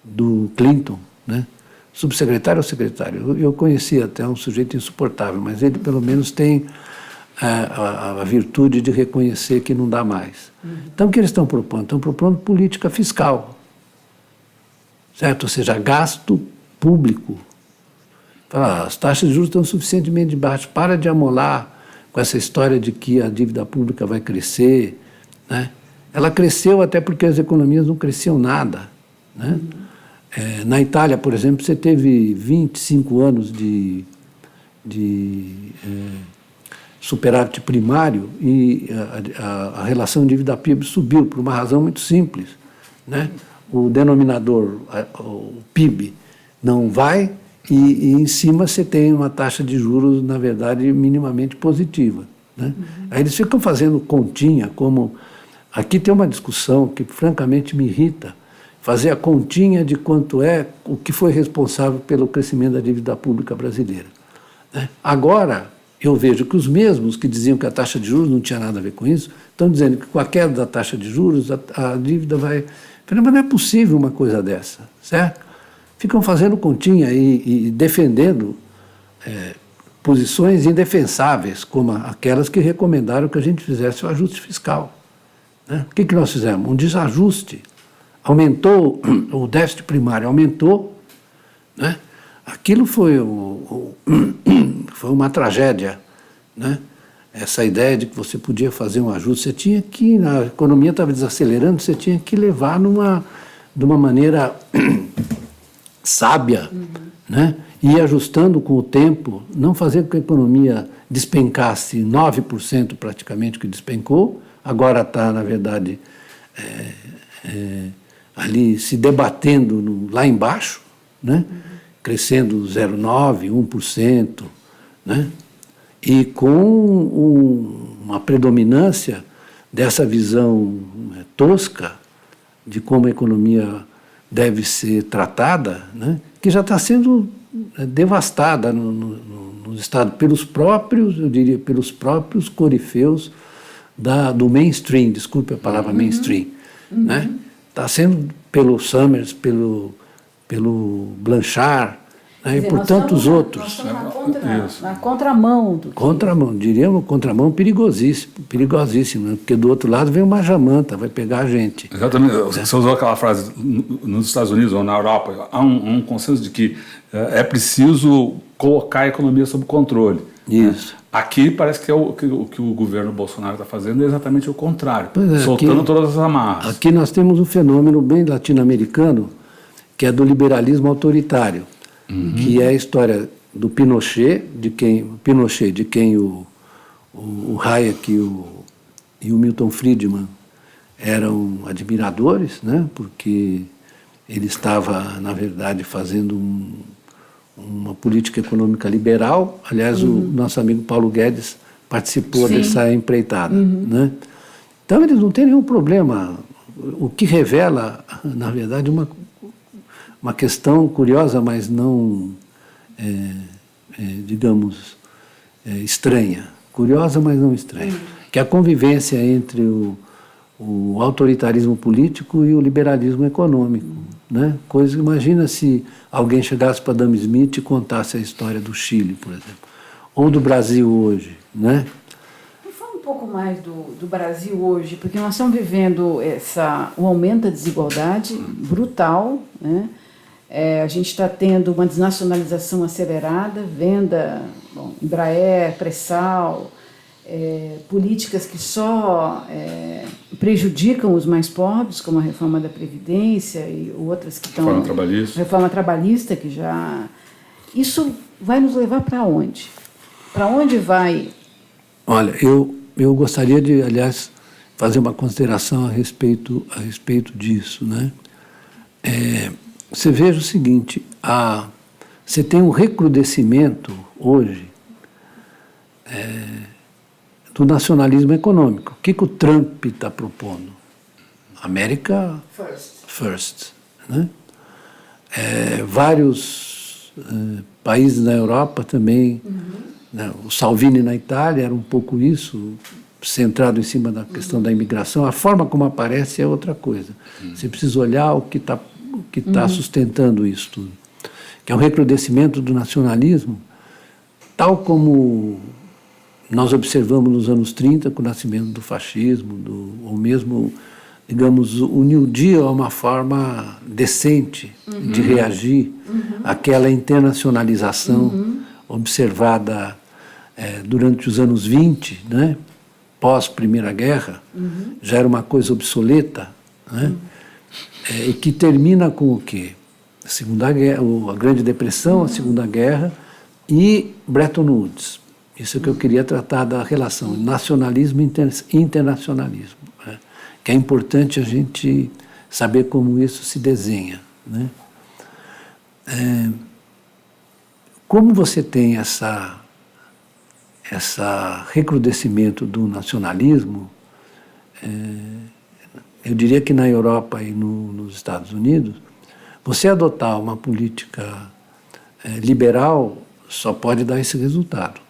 do Clinton, né? Subsecretário ou secretário? Eu conheci até um sujeito insuportável, mas ele pelo menos tem a virtude de reconhecer que não dá mais. Então, o que eles estão propondo? Estão propondo política fiscal, certo? Ou seja, gasto público. As taxas de juros estão suficientemente baixas, para de amolar com essa história de que a dívida pública vai crescer, né? Ela cresceu até porque as economias não cresciam nada, né? Na Itália, por exemplo, você teve 25 anos de superávit primário e a relação dívida-PIB subiu por uma razão muito simples, né? O denominador, o PIB, não vai e em cima você tem uma taxa de juros, na verdade, minimamente positiva, né? Aí eles ficam fazendo continha, como... Aqui tem uma discussão que francamente me irrita, fazer a continha de quanto é o que foi responsável pelo crescimento da dívida pública brasileira, né? Agora, eu vejo que os mesmos que diziam que a taxa de juros não tinha nada a ver com isso, estão dizendo que com a queda da taxa de juros, a dívida vai... Mas não é possível uma coisa dessa, certo? Ficam fazendo continha e defendendo posições indefensáveis, como aquelas que recomendaram que a gente fizesse o ajuste fiscal, né? O que nós fizemos? Um desajuste. Aumentou, o déficit primário aumentou, né? Aquilo foi uma tragédia, né? Essa ideia de que você podia fazer um ajuste, você tinha que, a economia estava desacelerando, você tinha que levar de uma maneira sábia, né? E ir ajustando com o tempo, não fazer com que a economia despencasse 9% praticamente que despencou, agora está, na verdade, ali se debatendo lá embaixo, né? Crescendo 0,9%, 1%, né? E com uma predominância dessa visão tosca de como a economia deve ser tratada, né? Que já está sendo devastada no Estado pelos próprios, eu diria, pelos próprios corifeus do mainstream, desculpe a palavra mainstream, né? Está sendo pelo Summers, pelo Blanchard, e por tantos outros. Nós estamos na contramão. Contramão perigosíssimo, né? Porque do outro lado vem uma jamanta, vai pegar a gente. Exatamente. Você usou aquela frase, nos Estados Unidos ou na Europa, há um consenso de que é preciso colocar a economia sob controle. Isso. Aqui parece que o que o governo Bolsonaro está fazendo é exatamente o contrário, soltando aqui, todas as amarras. Aqui nós temos um fenômeno bem latino-americano, que é do liberalismo autoritário, que é a história do Pinochet, de quem o Hayek e o Milton Friedman eram admiradores, né? Porque ele estava, na verdade, fazendo uma política econômica liberal. Aliás, o nosso amigo Paulo Guedes participou dessa empreitada. Né? Então, eles não têm nenhum problema, o que revela, na verdade, uma questão curiosa, mas não, digamos, estranha. Curiosa, mas não estranha. Que é a convivência entre o autoritarismo político e o liberalismo econômico. Né? Imagina se alguém chegasse para Adam Smith e contasse a história do Chile, por exemplo, ou do Brasil hoje. Né? Fala um pouco mais do Brasil hoje, porque nós estamos vivendo um aumento da desigualdade brutal, né? A gente está tendo uma desnacionalização acelerada, venda, Embraer, pré-sal, políticas que só prejudicam os mais pobres, como a reforma da Previdência e outras que estão... Reforma trabalhista, que já... Isso vai nos levar para onde? Para onde vai? Olha, eu gostaria de, aliás, fazer uma consideração a respeito disso, né? Você veja o seguinte, você tem um recrudescimento hoje do nacionalismo econômico. O que o Trump está propondo? America First. Né? Vários países na Europa também, né? O Salvini na Itália era um pouco isso, centrado em cima da questão da imigração. A forma como aparece é outra coisa. Você precisa olhar o que está sustentando isso tudo, que é o recrudescimento do nacionalismo, tal como nós observamos nos anos 30, com o nascimento do fascismo, ou mesmo, digamos, o New Deal é uma forma decente de reagir àquela internacionalização observada durante os anos 20, né? Pós-Primeira Guerra, já era uma coisa obsoleta, né? E que termina com o quê? A Segunda Guerra, a Grande Depressão, a Segunda Guerra e Bretton Woods. Isso é que eu queria tratar da relação nacionalismo e internacionalismo, né? Que é importante a gente saber como isso se desenha, né? Como você tem essa recrudescimento do nacionalismo, eu diria que na Europa e nos Estados Unidos, você adotar uma política liberal só pode dar esse resultado.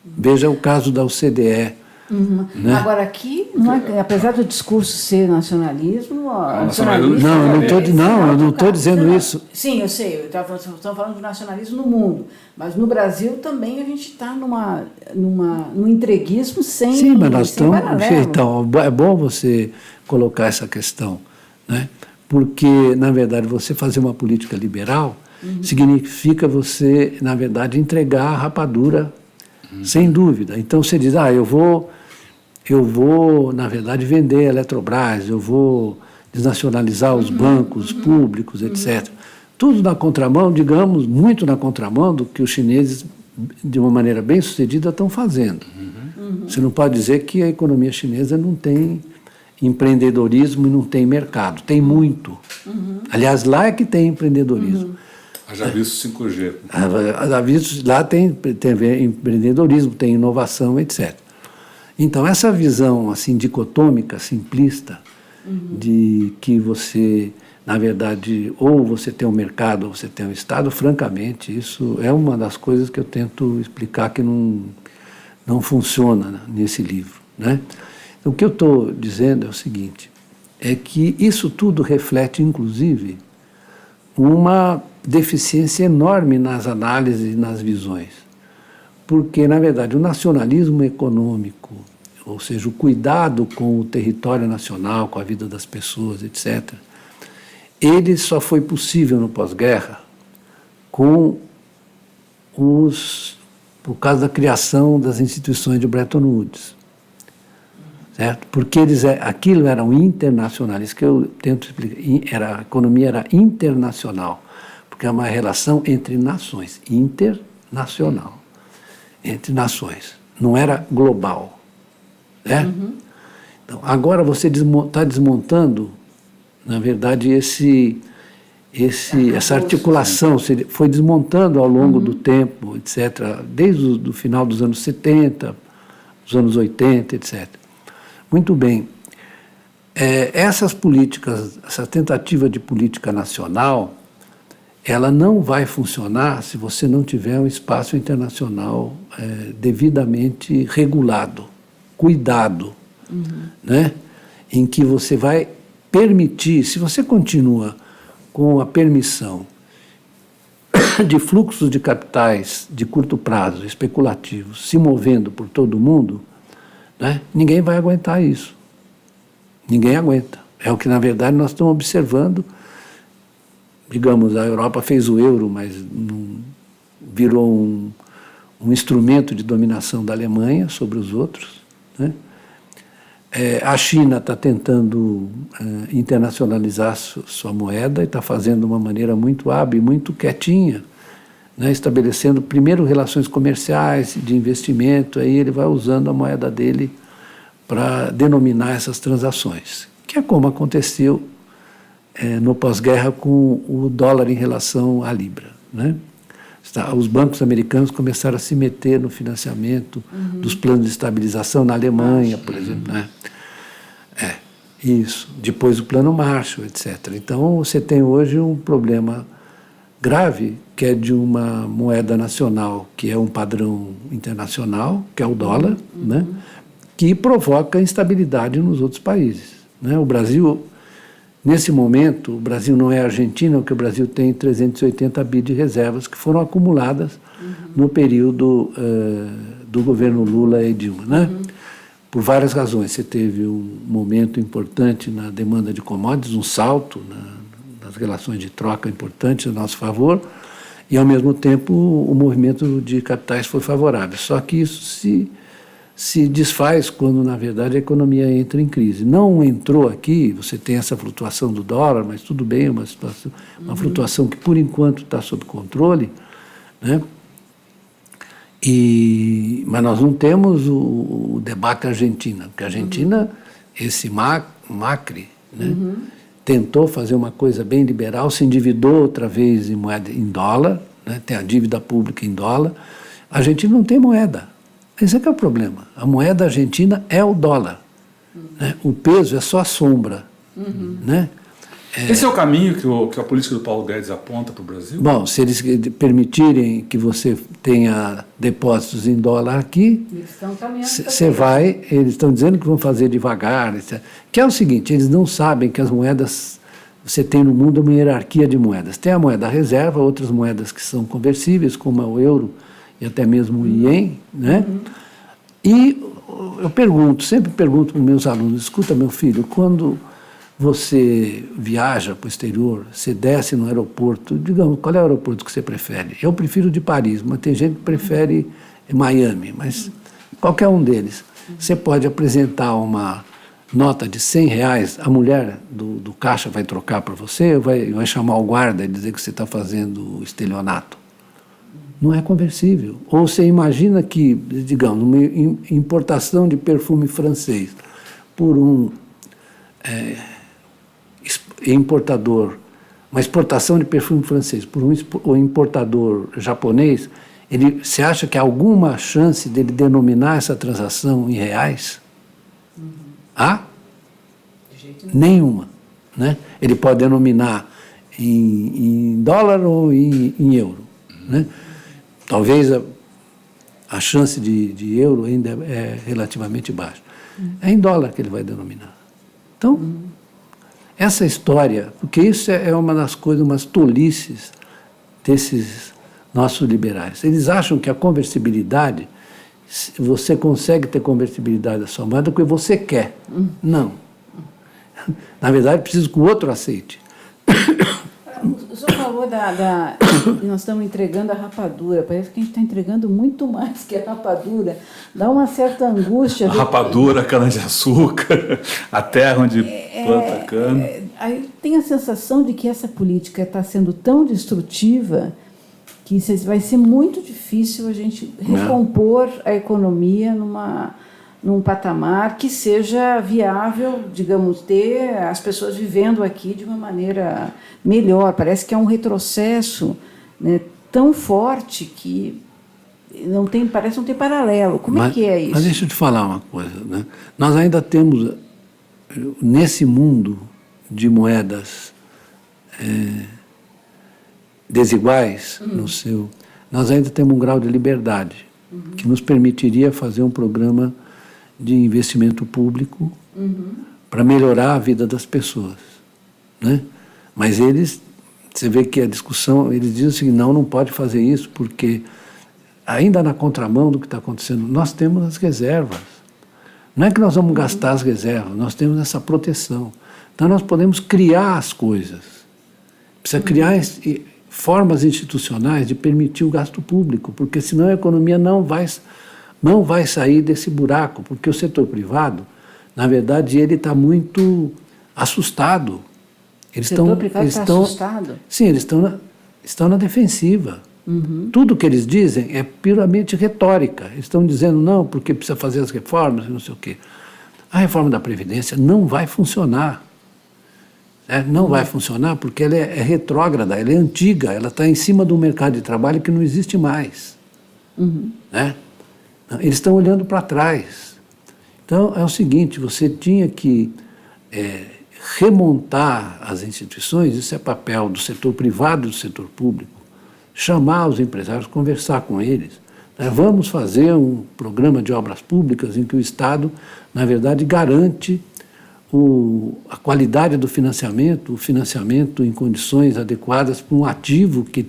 Veja o caso da OCDE. Né? Agora aqui, apesar do discurso ser nacionalismo, eu não estou dizendo isso. Sim, eu sei, estamos falando de nacionalismo no mundo, mas no Brasil também a gente está num entreguismo sem paralelo. Sim, mas nós estamos... Então, é bom você colocar essa questão, né? Porque, na verdade, você fazer uma política liberal significa você, na verdade, entregar a rapadura, sem dúvida. Então, você diz, eu vou, na verdade, vender a Eletrobras, eu vou desnacionalizar os bancos públicos, etc. Tudo na contramão, digamos, muito na contramão do que os chineses, de uma maneira bem sucedida, estão fazendo. Você não pode dizer que a economia chinesa não tem empreendedorismo e não tem mercado. Tem muito. Aliás, lá é que tem empreendedorismo. Já visto 5G. Lá tem empreendedorismo, tem inovação, etc. Então, essa visão assim, dicotômica, simplista, de que você, na verdade, ou você tem um mercado ou você tem um Estado, francamente, isso é uma das coisas que eu tento explicar que não funciona nesse livro, né? Então, o que eu estou dizendo é o seguinte, é que isso tudo reflete, inclusive, uma deficiência enorme nas análises e nas visões. Porque, na verdade, o nacionalismo econômico, ou seja, o cuidado com o território nacional, com a vida das pessoas, etc., ele só foi possível no pós-guerra por causa da criação das instituições de Bretton Woods. Certo? Porque aquilo era um internacional, isso que eu tento explicar, a economia era internacional, porque é uma relação entre nações, internacional, entre nações, não era global. Né? Então, agora você está desmontando, na verdade, essa articulação foi desmontando ao longo do tempo, etc., desde o final dos anos 70, dos anos 80, etc. Muito bem. Essas políticas, essa tentativa de política nacional, ela não vai funcionar se você não tiver um espaço internacional devidamente regulado, cuidado, né? Em que você vai permitir, se você continua com a permissão de fluxos de capitais de curto prazo, especulativos, se movendo por todo o mundo, né, ninguém vai aguentar isso. Ninguém aguenta. É o que, na verdade, nós estamos observando. Digamos, a Europa fez o euro, mas virou um instrumento de dominação da Alemanha sobre os outros. Né? A China está tentando internacionalizar sua moeda e está fazendo de uma maneira muito hábil, muito quietinha, né? Estabelecendo primeiro relações comerciais, de investimento, aí ele vai usando a moeda dele para denominar essas transações, que é como aconteceu no pós-guerra com o dólar em relação à libra. Né? Os bancos americanos começaram a se meter no financiamento dos planos de estabilização na Alemanha, por exemplo. Né? Isso. Depois o plano Marshall, etc. Então, você tem hoje um problema grave, que é de uma moeda nacional, que é um padrão internacional, que é o dólar, né? Que provoca instabilidade nos outros países. Né? O Brasil, nesse momento, o Brasil não é a Argentina, porque o Brasil tem 380 bi de reservas que foram acumuladas no período do governo Lula e Dilma. Né? Por várias razões. Você teve um momento importante na demanda de commodities, um salto nas relações de troca importantes a nosso favor, e, ao mesmo tempo, o movimento de capitais foi favorável. Só que isso se desfaz quando, na verdade, a economia entra em crise. Não entrou aqui, você tem essa flutuação do dólar, mas tudo bem, é uma situação, uma flutuação que, por enquanto, está sob controle, né? Mas nós não temos o debate Argentina, porque a Argentina, esse Macri, né, tentou fazer uma coisa bem liberal, se endividou outra vez em moeda em dólar, né, tem a dívida pública em dólar. A Argentina não tem moeda. Esse é que é o problema. A moeda argentina é o dólar. Né? O peso é só a sombra. Né? Esse é o caminho que a política do Paulo Guedes aponta para o Brasil? Bom, se eles permitirem que você tenha depósitos em dólar aqui, você vai, eles estão dizendo que vão fazer devagar, etc. Que é o seguinte, eles não sabem que as moedas, você tem no mundo uma hierarquia de moedas. Tem a moeda reserva, outras moedas que são conversíveis, como é o euro e até mesmo o ien, né? E eu sempre pergunto para os meus alunos, escuta, meu filho, quando você viaja para o exterior, você desce no aeroporto, digamos, qual é o aeroporto que você prefere? Eu prefiro de Paris, mas tem gente que prefere Miami, mas qualquer um deles. Você pode apresentar uma nota de R$100, a mulher do caixa vai trocar para você, ou vai chamar o guarda e dizer que você está fazendo estelionato. Não é conversível. Ou você imagina que, digamos, uma importação de perfume francês por um importador, uma exportação de perfume francês por um importador japonês, você acha que há alguma chance dele denominar essa transação em reais? Há? De jeito nenhuma. Né? Ele pode denominar em dólar ou em euro. Né? Talvez a chance de euro ainda é relativamente baixa. É em dólar que ele vai denominar. Então, essa história, porque isso é uma das coisas, umas tolices desses nossos liberais. Eles acham que a conversibilidade, você consegue ter conversibilidade da sua moeda porque você quer. Não. Na verdade, precisa que o outro aceite. O senhor falou nós estamos entregando a rapadura. Parece que a gente está entregando muito mais que a rapadura. Dá uma certa angústia. A rapadura, a cana-de-açúcar, a terra onde planta cana. Aí tem a sensação de que essa política está sendo tão destrutiva que vai ser muito difícil a gente recompor a economia num patamar que seja viável, digamos, ter as pessoas vivendo aqui de uma maneira melhor. Parece que é um retrocesso, né, tão forte que parece não ter paralelo. Como é que é isso? Mas deixa eu te falar uma coisa, né? Nós ainda temos, nesse mundo de moedas desiguais, nós ainda temos um grau de liberdade que nos permitiria fazer um programa de investimento público para melhorar a vida das pessoas, né? Mas você vê que a discussão, eles dizem assim, não pode fazer isso porque ainda na contramão do que está acontecendo, nós temos as reservas. Não é que nós vamos gastar as reservas, nós temos essa proteção. Então nós podemos criar as coisas. Precisa criar formas institucionais de permitir o gasto público, porque senão a economia não vai sair desse buraco, porque o setor privado, na verdade, ele está muito assustado. O setor privado está assustado? Sim, eles estão na defensiva. Tudo que eles dizem é puramente retórica. Eles estão dizendo não, porque precisa fazer as reformas e não sei o quê. A reforma da Previdência não vai funcionar. Não vai funcionar porque ela é retrógrada, ela é antiga, ela está em cima de um mercado de trabalho que não existe mais. Né? Eles estão olhando para trás. Então, é o seguinte, você tinha que remontar as instituições, isso é papel do setor privado e do setor público, chamar os empresários, conversar com eles. Vamos fazer um programa de obras públicas em que o Estado, na verdade, garante a qualidade do financiamento, o financiamento em condições adequadas para um ativo que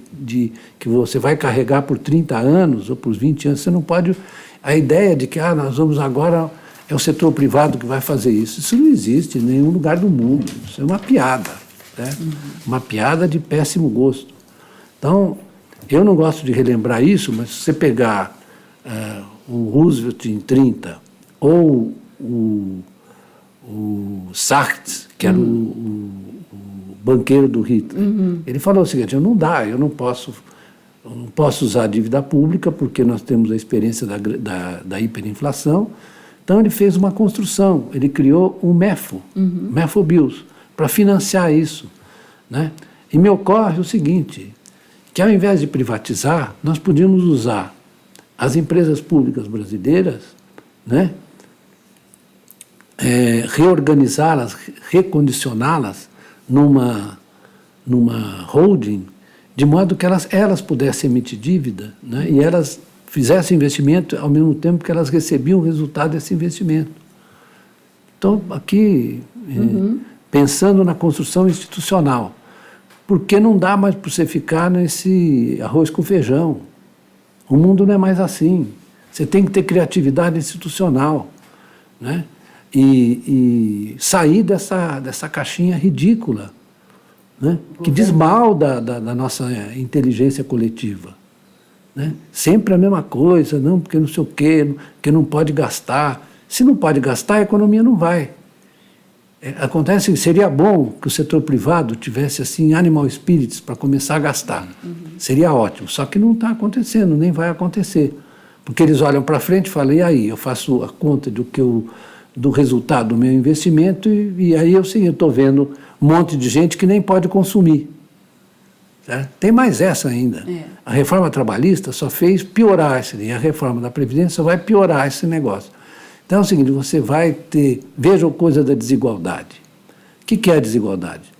você vai carregar por 30 anos ou por 20 anos. Você não pode... A ideia de que nós vamos agora... É o setor privado que vai fazer isso. Isso não existe em nenhum lugar do mundo. Isso é uma piada. Né? Uma piada de péssimo gosto. Então, eu não gosto de relembrar isso, mas se você pegar o Roosevelt em 30 ou o Sartre, que era o banqueiro do Hitler, ele falou o seguinte, eu não posso usar a dívida pública porque nós temos a experiência da hiperinflação. Então ele fez uma construção, ele criou um MEFO, MEFOBILS, para financiar isso. Né? E me ocorre o seguinte, que ao invés de privatizar, nós podíamos usar as empresas públicas brasileiras, né? Reorganizá-las, recondicioná-las numa holding, de modo que elas pudessem emitir dívida, né? E elas fizessem investimento ao mesmo tempo que elas recebiam o resultado desse investimento. Então, aqui, pensando na construção institucional, porque não dá mais para você ficar nesse arroz com feijão. O mundo não é mais assim. Você tem que ter criatividade institucional, né? E sair dessa caixinha ridícula, né? Que diz mal da nossa inteligência coletiva. Né? Sempre a mesma coisa, não, porque não sei o quê, porque não pode gastar. Se não pode gastar, a economia não vai. Acontece que seria bom que o setor privado tivesse assim animal spirits para começar a gastar. Seria ótimo, só que não está acontecendo, nem vai acontecer. Porque eles olham para frente e falam, e aí, eu faço a conta do resultado do meu investimento e aí eu estou vendo um monte de gente que nem pode consumir. Certo? Tem mais essa ainda. A reforma trabalhista só fez piorar isso, e a reforma da Previdência só vai piorar esse negócio. Então é o seguinte, você vai ter... Veja a coisa da desigualdade. O que é a desigualdade?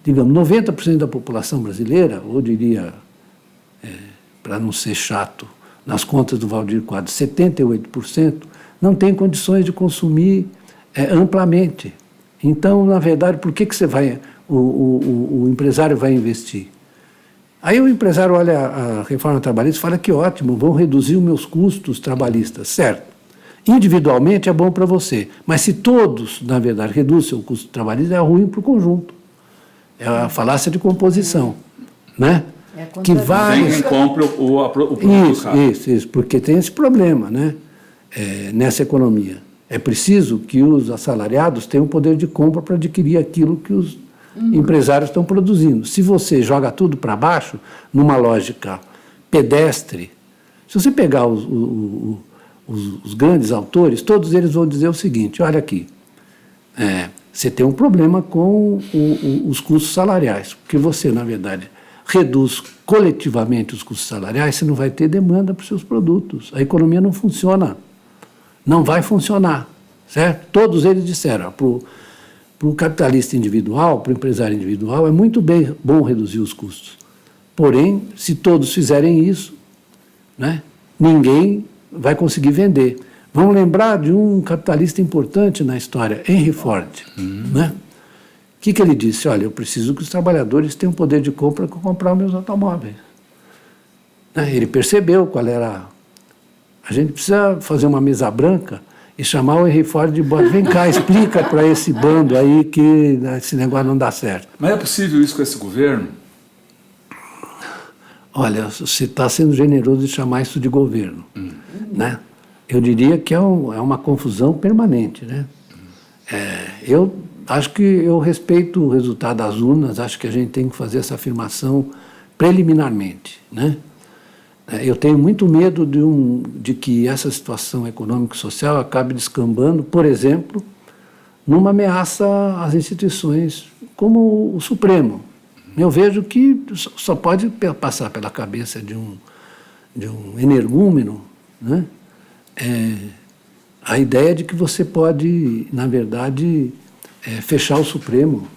Digamos, 90% da população brasileira, ou diria, para não ser chato, nas contas do Valdir Quadros, 78%, não tem condições de consumir amplamente. Então, na verdade, por que você vai... O empresário vai investir? Aí o empresário olha a reforma trabalhista e fala que ótimo, vão reduzir os meus custos trabalhistas, certo. Individualmente é bom para você, mas se todos, na verdade, reduzem o custo trabalhista, é ruim para o conjunto. É a falácia de composição, né? Que vários... Quem compra o produto. Isso, porque tem esse problema, né? Nessa economia. É preciso que os assalariados tenham poder de compra para adquirir aquilo que os empresários estão produzindo. Se você joga tudo para baixo, numa lógica pedestre, se você pegar os grandes autores, todos eles vão dizer o seguinte, olha aqui, você tem um problema com os custos salariais, porque você, na verdade, reduz coletivamente os custos salariais, você não vai ter demanda para os seus produtos. A economia não funciona, não vai funcionar, certo? Todos eles disseram, para o capitalista individual, para o empresário individual, é muito bom reduzir os custos. Porém, se todos fizerem isso, né, ninguém vai conseguir vender. Vamos lembrar de um capitalista importante na história, Henry Ford. Né? O que ele disse? Olha, eu preciso que os trabalhadores tenham poder de compra para comprar meus automóveis. Né? Ele percebeu qual era... A gente precisa fazer uma mesa branca e chamar o Henry Ford de bode. Vem cá, explica para esse bando aí que esse negócio não dá certo. Mas é possível isso com esse governo? Olha, você está sendo generoso de chamar isso de governo. Né? Eu diria que é uma confusão permanente. Né? Eu acho que eu respeito o resultado das urnas, acho que a gente tem que fazer essa afirmação preliminarmente. Né? Eu tenho muito medo de que essa situação econômica e social acabe descambando, por exemplo, numa ameaça às instituições como o Supremo. Eu vejo que só pode passar pela cabeça de um energúmeno, né? A ideia de que você pode, na verdade, fechar o Supremo.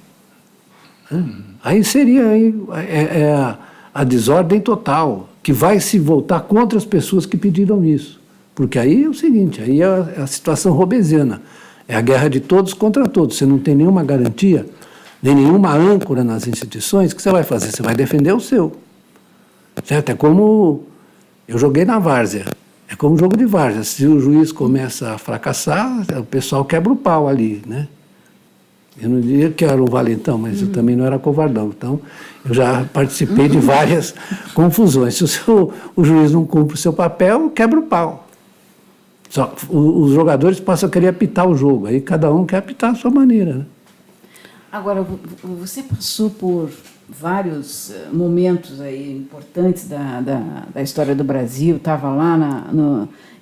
Né? Aí seria a desordem total, que vai se voltar contra as pessoas que pediram isso. Porque aí é o seguinte, aí é a situação robesiana. É a guerra de todos contra todos. Você não tem nenhuma garantia, nem nenhuma âncora nas instituições, o que você vai fazer? Você vai defender o seu. Certo? É como... Eu joguei na várzea. É como um jogo de várzea. Se o juiz começa a fracassar, o pessoal quebra o pau ali, né? Eu não diria que era um valentão, mas eu também não era covardão. Então, eu já participei de várias confusões. Se o juiz não cumpre o seu papel, quebra o pau. Os jogadores passam a querer apitar o jogo. Aí cada um quer apitar a sua maneira, né? Agora, você passou por vários momentos aí importantes da história do Brasil, estava lá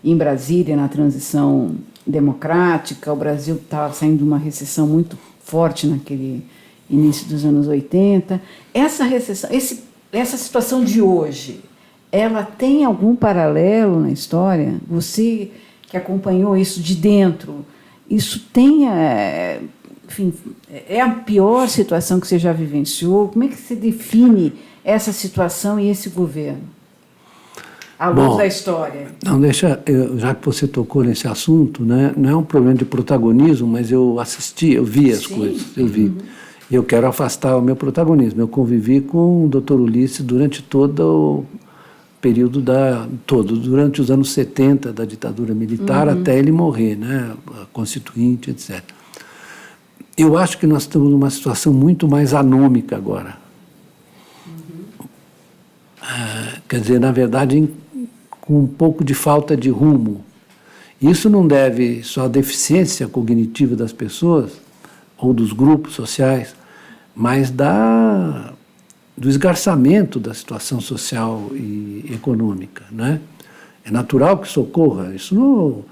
em Brasília, na transição democrática, o Brasil estava saindo de uma recessão muito forte naquele início dos anos 80. Essa recessão, essa situação de hoje, ela tem algum paralelo na história? Você que acompanhou isso de dentro, isso tem... Enfim, é a pior situação que você já vivenciou? Como é que você define essa situação e esse governo, à luz da história? Não, já que você tocou nesse assunto, né, não é um problema de protagonismo, mas eu vi as coisas, eu vi. E eu quero afastar o meu protagonismo. Eu convivi com o Dr. Ulisses durante todo o período durante os anos 70 da ditadura militar até ele morrer, né, a Constituinte, etc. Eu acho que nós estamos numa situação muito mais anômica agora. Quer dizer, na verdade, com um pouco de falta de rumo. Isso não deve só à deficiência cognitiva das pessoas ou dos grupos sociais, mas do esgarçamento da situação social e econômica, né? É natural que isso ocorra. Isso não,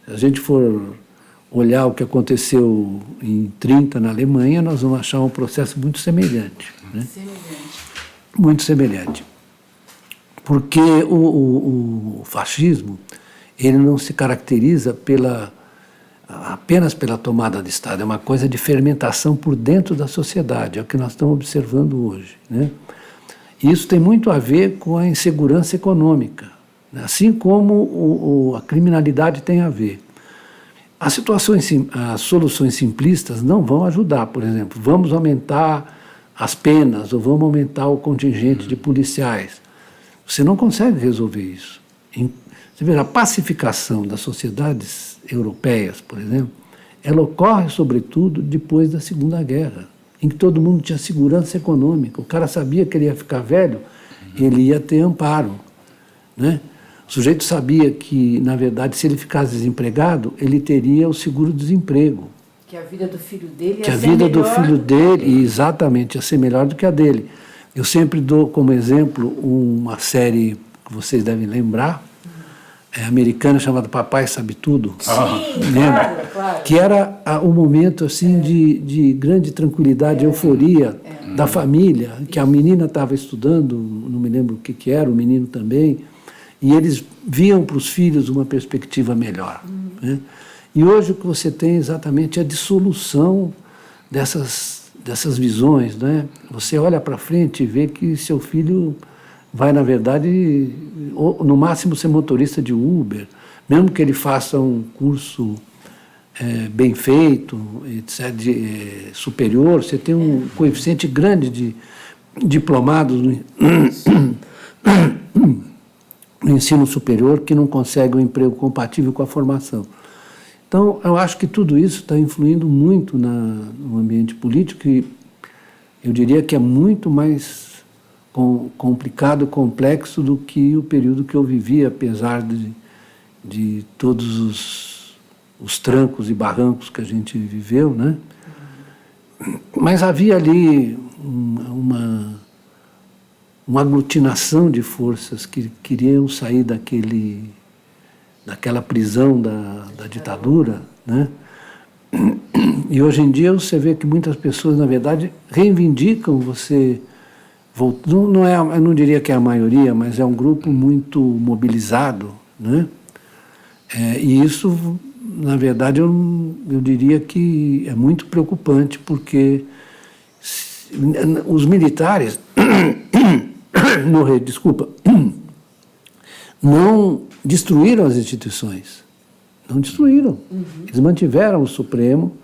se a gente for olhar o que aconteceu em 30 na Alemanha, nós vamos achar um processo muito semelhante. Né? Muito semelhante. Porque o fascismo, ele não se caracteriza apenas pela tomada de Estado, é uma coisa de fermentação por dentro da sociedade, é o que nós estamos observando hoje. Né? E isso tem muito a ver com a insegurança econômica, né? Assim como a criminalidade tem a ver. As soluções simplistas não vão ajudar. Por exemplo, vamos aumentar as penas ou vamos aumentar o contingente de policiais. Você não consegue resolver isso. Você vê, a pacificação das sociedades europeias, por exemplo, ela ocorre, sobretudo, depois da Segunda Guerra, em que todo mundo tinha segurança econômica. O cara sabia que ele ia ficar velho, ele ia ter amparo, né? O sujeito sabia que, na verdade, se ele ficasse desempregado, ele teria o seguro-desemprego. Que a vida do filho dele ia que a ser vida do melhor filho do que dele, exatamente, ia ser melhor do que a dele. Eu sempre dou como exemplo uma série que vocês devem lembrar, americana, chamada Papai Sabe Tudo. Sim, Lembra? claro. Que era um momento assim de grande tranquilidade, euforia da família, que a menina estava estudando, não me lembro o que era, o menino também, e eles viam para os filhos uma perspectiva melhor. Né? E hoje o que você tem exatamente é a dissolução dessas visões. Né? Você olha para frente e vê que seu filho vai, na verdade, no máximo ser motorista de Uber, mesmo que ele faça um curso bem feito, etc., superior, você tem um coeficiente grande de diplomados no ensino superior que não conseguem um emprego compatível com a formação. Então, eu acho que tudo isso está influindo muito no ambiente político e eu diria que é muito mais complicado, complexo do que o período que eu vivi, apesar de todos os trancos e barrancos que a gente viveu, né? Mas havia ali uma aglutinação de forças que queriam sair daquela prisão da ditadura, né? E hoje em dia você vê que muitas pessoas, na verdade, reivindicam você. Não é, eu não diria que é a maioria, mas é um grupo muito mobilizado, né? E isso, na verdade, eu diria que é muito preocupante, porque os militares não destruíram as instituições, não destruíram. Eles mantiveram o Supremo,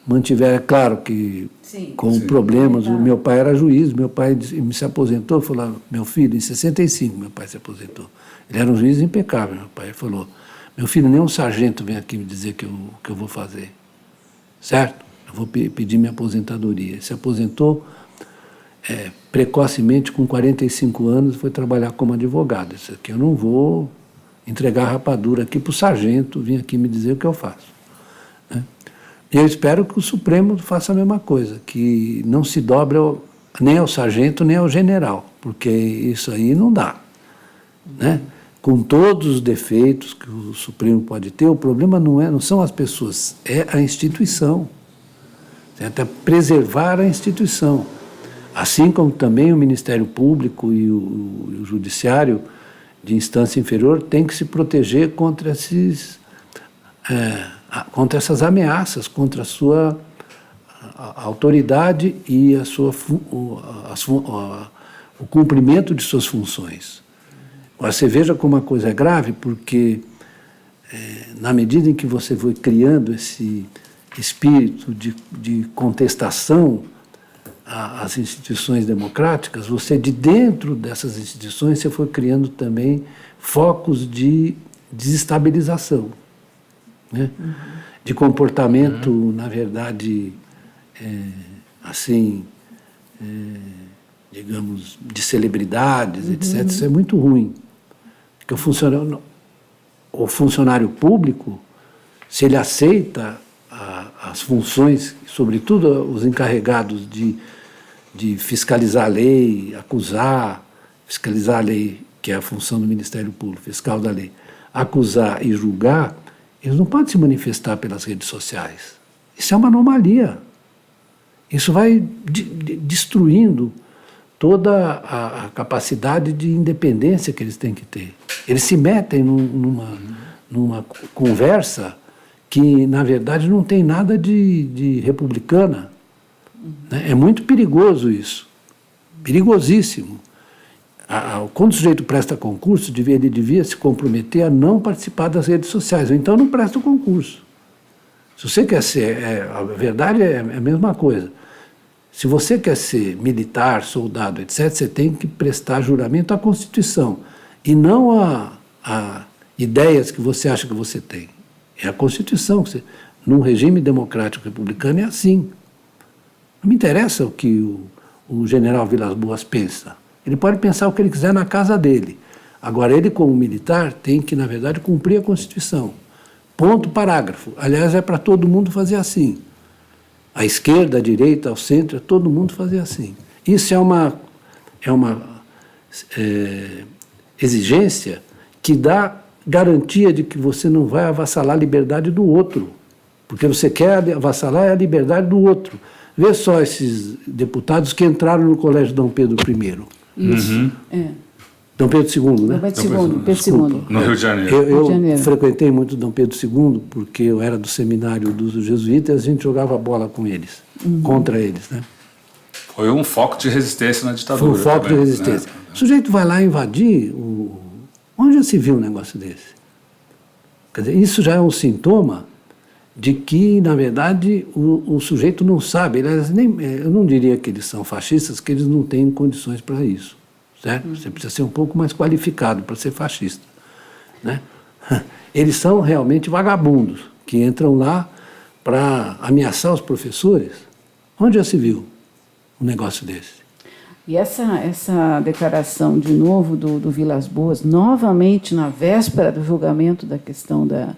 mantiveram, é claro que com problemas. O meu pai era juiz, meu pai se aposentou, falou, meu filho, em 65 meu pai se aposentou. Ele era um juiz impecável, meu pai falou, meu filho, nem um sargento vem aqui me dizer que eu vou fazer, certo? Eu vou pedir minha aposentadoria. Ele se aposentou precocemente, com 45 anos, foi trabalhar como advogado. Isso aqui eu não vou entregar a rapadura aqui para o sargento vir aqui me dizer o que eu faço. Né? E eu espero que o Supremo faça a mesma coisa, que não se dobre nem ao sargento nem ao general, porque isso aí não dá. Né? Com todos os defeitos que o Supremo pode ter, o problema não são as pessoas, é a instituição. Certo? É preservar a instituição. Assim como também o Ministério Público e o Judiciário de instância inferior tem que se proteger contra essas ameaças, contra a sua autoridade e o cumprimento de suas funções. Agora, você veja como a coisa é grave, porque na medida em que você foi criando esse espírito de contestação às instituições democráticas, você, de dentro dessas instituições, você foi criando também focos de desestabilização, né? De comportamento, na verdade, digamos, de celebridades, etc. Isso é muito ruim. Porque o funcionário público, se ele aceita as funções, sobretudo os encarregados de fiscalizar a lei, fiscalizar a lei, que é a função do Ministério Público, fiscal da lei, acusar e julgar, eles não podem se manifestar pelas redes sociais. Isso é uma anomalia. Isso vai destruindo toda a capacidade de independência que eles têm que ter. Eles se metem numa conversa que, na verdade, não tem nada de republicana. Né? É muito perigoso isso. Perigosíssimo. Quando o sujeito presta concurso, ele devia se comprometer a não participar das redes sociais, ou então não presta o concurso. Se você quer ser... a verdade é a mesma coisa. Se você quer ser militar, soldado, etc., você tem que prestar juramento à Constituição e não a ideias que você acha que você tem. É a Constituição. Num regime democrático republicano é assim. Não me interessa o que o general Vilas Boas pensa. Ele pode pensar o que ele quiser na casa dele. Agora, ele, como militar, tem que, na verdade, cumprir a Constituição. Ponto, parágrafo. Aliás, é para todo mundo fazer assim. A esquerda, a direita, ao centro, é todo mundo fazer assim. Isso é uma exigência que dá garantia de que você não vai avassalar a liberdade do outro. Porque você quer avassalar a liberdade do outro. Vê só esses deputados que entraram no Colégio Dom Pedro I. Isso. Uhum. Dom Pedro II, né? Dom Pedro II. No Rio de Janeiro. Eu frequentei muito Dom Pedro II porque eu era do seminário dos jesuítas e a gente jogava bola com eles, contra eles, né? Foi um foco de resistência na ditadura. Foi um foco também, de resistência. né? O sujeito vai lá invadir. Onde já se viu um negócio desse? Quer dizer, isso já é um sintoma de que, na verdade, o sujeito não sabe. Eu não diria que eles são fascistas, que eles não têm condições para isso. Certo? Você precisa ser um pouco mais qualificado para ser fascista. Né? Eles são realmente vagabundos, que entram lá para ameaçar os professores. Onde já se viu um negócio desse? E essa declaração, de novo, do Vilas Boas, novamente na véspera do julgamento da questão da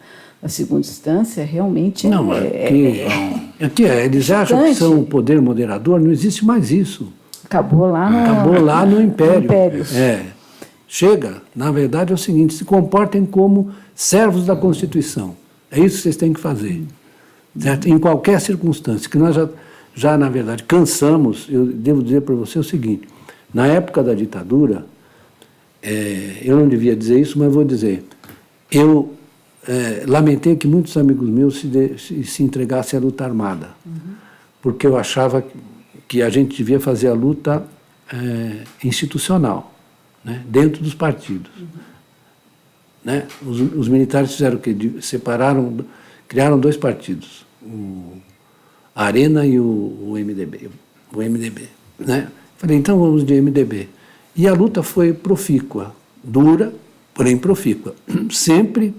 segunda instância, realmente não, eles acham que são o poder moderador, não existe mais isso. Acabou lá no Império. Chega, na verdade é o seguinte, se comportem como servos da Constituição. É isso que vocês têm que fazer. Certo? Em qualquer circunstância, que nós já na verdade, cansamos. Eu devo dizer para você o seguinte, na época da ditadura, eu não devia dizer isso, mas vou dizer, eu lamentei que muitos amigos meus se entregassem à luta armada, porque eu achava que a gente devia fazer a luta institucional, né, dentro dos partidos. Né? Os militares fizeram o quê? Criaram dois partidos, a Arena e o MDB. Né? Falei, então vamos de MDB. E a luta foi profícua, dura, porém profícua, sempre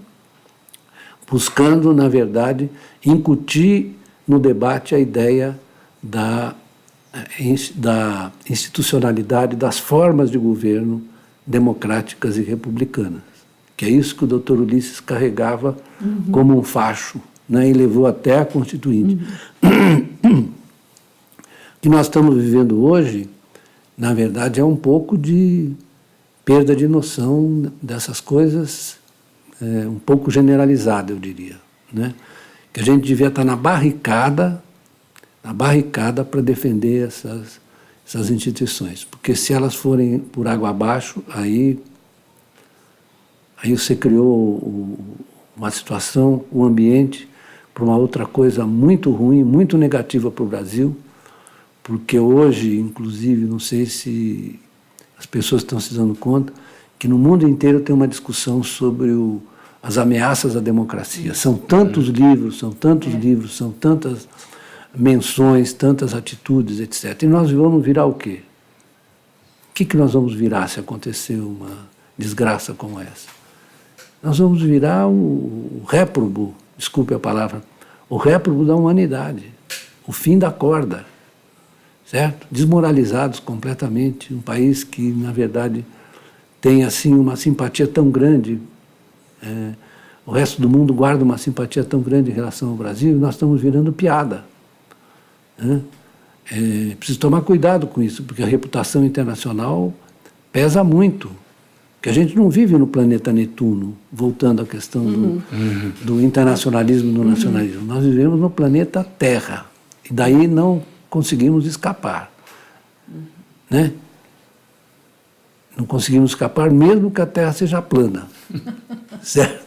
buscando, na verdade, incutir no debate a ideia da institucionalidade das formas de governo democráticas e republicanas, que é isso que o Dr. Ulisses carregava como um facho, né, e levou até a Constituinte. O que nós estamos vivendo hoje, na verdade, é um pouco de perda de noção dessas coisas, um pouco generalizada, eu diria, né? Que a gente devia estar na barricada para defender essas instituições, porque se elas forem por água abaixo, aí você criou uma situação, um ambiente para uma outra coisa muito ruim, muito negativa para o Brasil, porque hoje, inclusive, não sei se as pessoas estão se dando conta, que no mundo inteiro tem uma discussão sobre as ameaças à democracia. São tantos livros, são tantas menções, tantas atitudes, etc. E nós vamos virar o quê? O que nós vamos virar se acontecer uma desgraça como essa? Nós vamos virar o réprobo, desculpe a palavra, o réprobo da humanidade, o fim da corda, certo? Desmoralizados completamente, um país que, na verdade, tem assim uma simpatia tão grande, o resto do mundo guarda uma simpatia tão grande em relação ao Brasil, e nós estamos virando piada. Preciso tomar cuidado com isso, porque a reputação internacional pesa muito. Que a gente não vive no planeta Netuno, voltando à questão do internacionalismo e do nacionalismo. Nós vivemos no planeta Terra, e daí não conseguimos escapar. Né? Não conseguimos escapar mesmo que a Terra seja plana. Certo?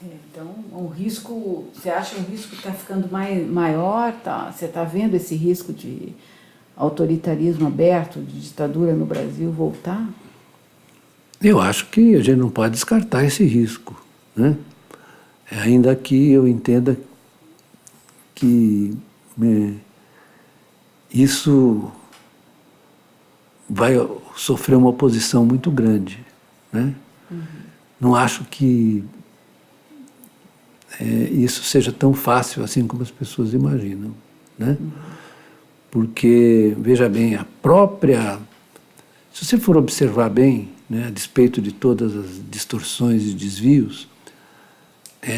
Então, um risco, você acha um risco que está ficando maior? Você está vendo esse risco de autoritarismo aberto, de ditadura no Brasil voltar? Eu acho que a gente não pode descartar esse risco, né? Ainda que eu entenda que isso vai sofrer uma oposição muito grande, né? Não acho que isso seja tão fácil assim como as pessoas imaginam, né? Porque, veja bem, se você for observar bem, né, a despeito de todas as distorções e desvios,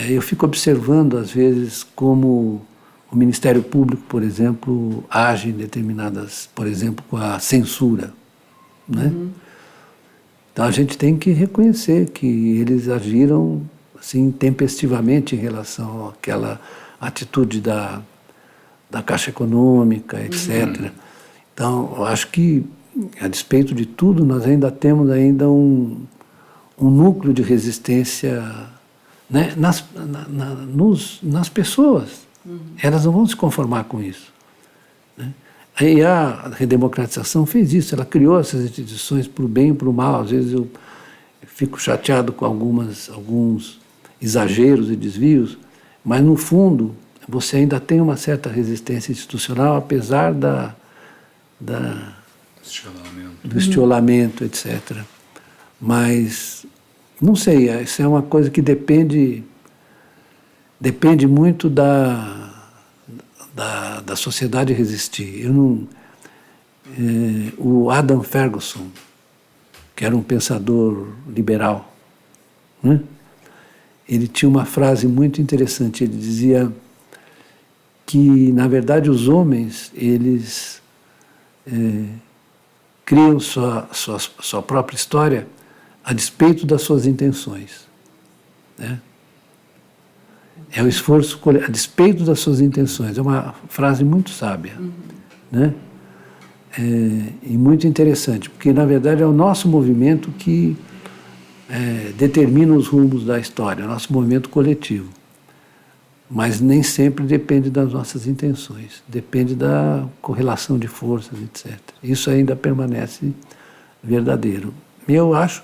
eu fico observando, às vezes, como o Ministério Público, por exemplo, age em determinadas, por exemplo, com a censura, né? Então a gente tem que reconhecer que eles agiram assim tempestivamente em relação àquela atitude da Caixa Econômica, etc. Então, eu acho que, a despeito de tudo, nós ainda temos um núcleo de resistência, né, nas pessoas. Elas não vão se conformar com isso, né? E a redemocratização fez isso, ela criou essas instituições para o bem e para o mal. Às vezes eu fico chateado com alguns exageros e desvios, mas no fundo você ainda tem uma certa resistência institucional, apesar do estiolamento, etc. Mas, não sei, isso é uma coisa que depende muito da sociedade resistir. O Adam Ferguson, que era um pensador liberal, né? Ele tinha uma frase muito interessante. Ele dizia que, na verdade, os homens, eles criam sua própria história a despeito das suas intenções, né? É o esforço a despeito das suas intenções. É uma frase muito sábia, né? E muito interessante, porque, na verdade, é o nosso movimento que determina os rumos da história, é o nosso movimento coletivo. Mas nem sempre depende das nossas intenções, depende da correlação de forças, etc. Isso ainda permanece verdadeiro. Eu acho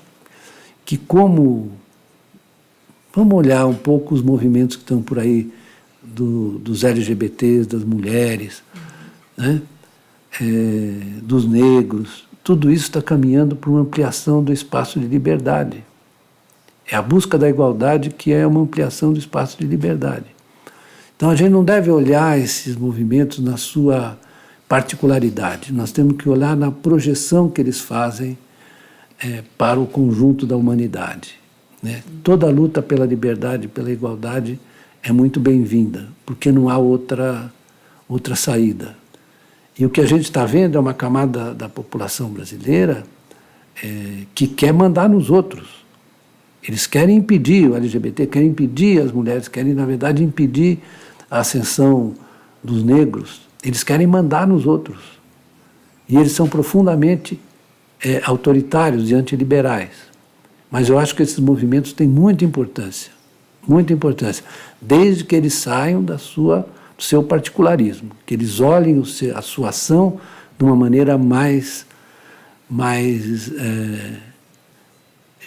que vamos olhar um pouco os movimentos que estão por aí, dos LGBTs, das mulheres, né? Dos negros. Tudo isso está caminhando para uma ampliação do espaço de liberdade. É a busca da igualdade que é uma ampliação do espaço de liberdade. Então a gente não deve olhar esses movimentos na sua particularidade. Nós temos que olhar na projeção que eles fazem para o conjunto da humanidade, né? Toda a luta pela liberdade, pela igualdade é muito bem-vinda, porque não há outra saída. E o que a gente está vendo é uma camada da população brasileira que quer mandar nos outros. Eles querem impedir o LGBT, querem impedir as mulheres, querem, na verdade, impedir a ascensão dos negros. Eles querem mandar nos outros. E eles são profundamente autoritários e antiliberais. Mas eu acho que esses movimentos têm muita importância, desde que eles saiam do seu particularismo, que eles olhem a sua ação de uma maneira mais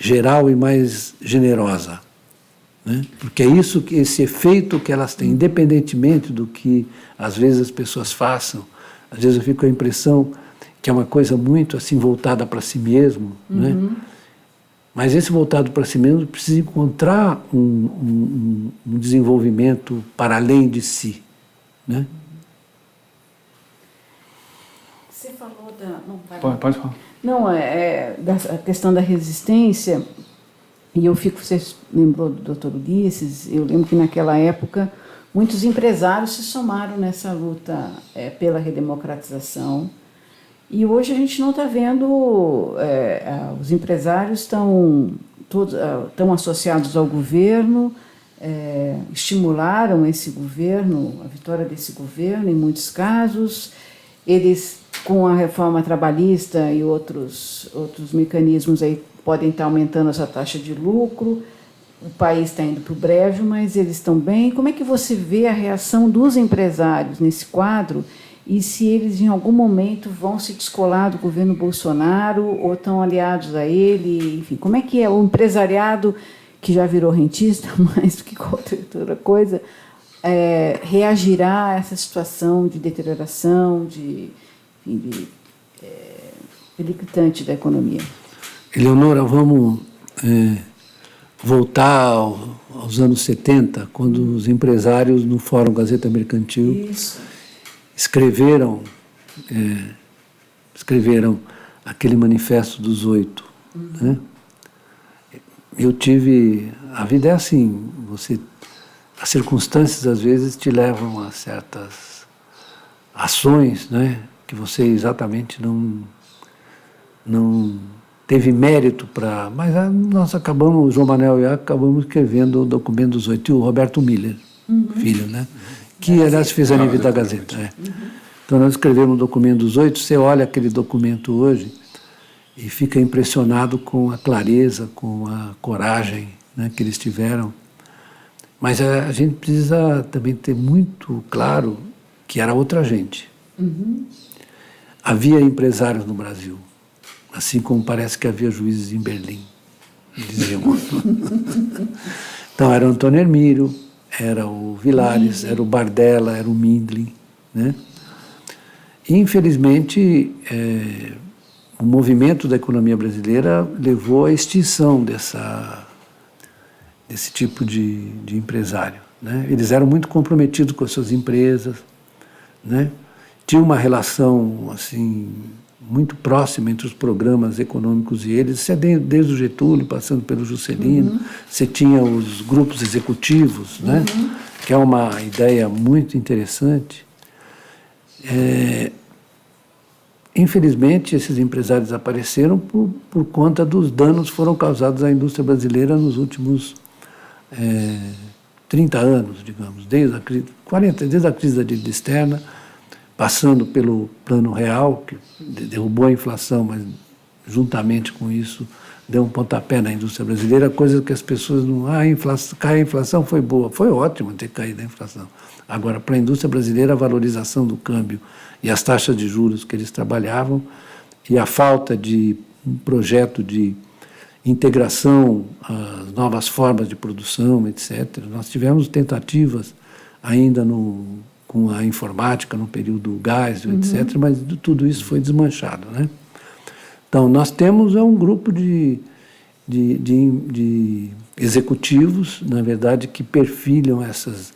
geral e mais generosa, né? Porque é esse efeito que elas têm, independentemente do que às vezes as pessoas façam. Às vezes eu fico com a impressão que é uma coisa muito assim voltada para si mesmo, né? Mas esse voltado para si mesmo precisa encontrar um desenvolvimento para além de si, né? Você falou da... Não, Pode falar. Não, da questão da resistência, e você lembrou do Dr. Ulisses, eu lembro que naquela época muitos empresários se somaram nessa luta pela redemocratização, e hoje a gente não está vendo, os empresários estão associados ao governo, estimularam esse governo, a vitória desse governo em muitos casos. Eles, com a reforma trabalhista e outros mecanismos, aí podem estar aumentando essa taxa de lucro. O país está indo para o brejo, mas eles estão bem. Como é que você vê a reação dos empresários nesse quadro, e se eles em algum momento vão se descolar do governo Bolsonaro ou estão aliados a ele? Enfim, como é que é o empresariado, que já virou rentista mais do que qualquer outra coisa, reagirá a essa situação de deterioração, delictante da economia? Eleonora, vamos voltar aos anos 70, quando os empresários no Fórum Gazeta Mercantil escreveram aquele manifesto dos 8. Né? A vida é assim, as circunstâncias às vezes te levam a certas ações, né, que você exatamente não teve mérito para... Mas nós acabamos, o João Manuel e eu acabamos escrevendo o documento dos 8, e o Roberto Miller, filho, né, que aliás fez a nível da Gazeta. Então nós escrevemos o documento dos 8, você olha aquele documento hoje e fica impressionado com a clareza, com a coragem, né, que eles tiveram. Mas a gente precisa também ter muito claro que era outra gente. Havia empresários no Brasil, assim como parece que havia juízes em Berlim, diziam. Então era o Antônio Hermílio, era o Vilares, era o Bardella, era o Mindlin, né? E, infelizmente, o movimento da economia brasileira levou à extinção desse tipo de empresário, né? Eles eram muito comprometidos com as suas empresas, né? Tinha uma relação assim muito próxima entre os programas econômicos e eles. Você desde o Getúlio, passando pelo Juscelino, você tinha os grupos executivos, né? Que é uma ideia muito interessante. Infelizmente, esses empresários apareceram por conta dos danos que foram causados à indústria brasileira nos últimos 30 anos, digamos, desde a crise da dívida externa, passando pelo Plano Real, que derrubou a inflação, mas juntamente com isso deu um pontapé na indústria brasileira, coisa que as pessoas não... cair a inflação foi boa. Foi ótimo ter caído a inflação. Agora, para a indústria brasileira, a valorização do câmbio e as taxas de juros que eles trabalhavam e a falta de um projeto de integração às novas formas de produção, etc. Nós tivemos tentativas ainda com a informática no período Geisel, etc., mas tudo isso foi desmanchado, né? Então, nós temos um grupo de executivos, na verdade, que perfilham essas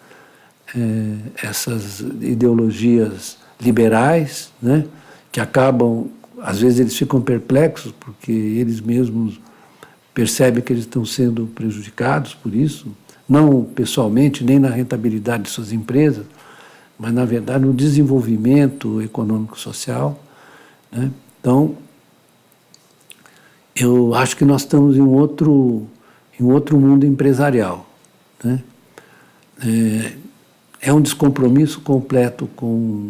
ideologias liberais, né, que acabam, às vezes eles ficam perplexos, porque eles mesmos percebem que eles estão sendo prejudicados por isso, não pessoalmente, nem na rentabilidade de suas empresas, mas, na verdade, no desenvolvimento econômico-social, né? Então, eu acho que nós estamos em um outro mundo empresarial, né? É um descompromisso completo com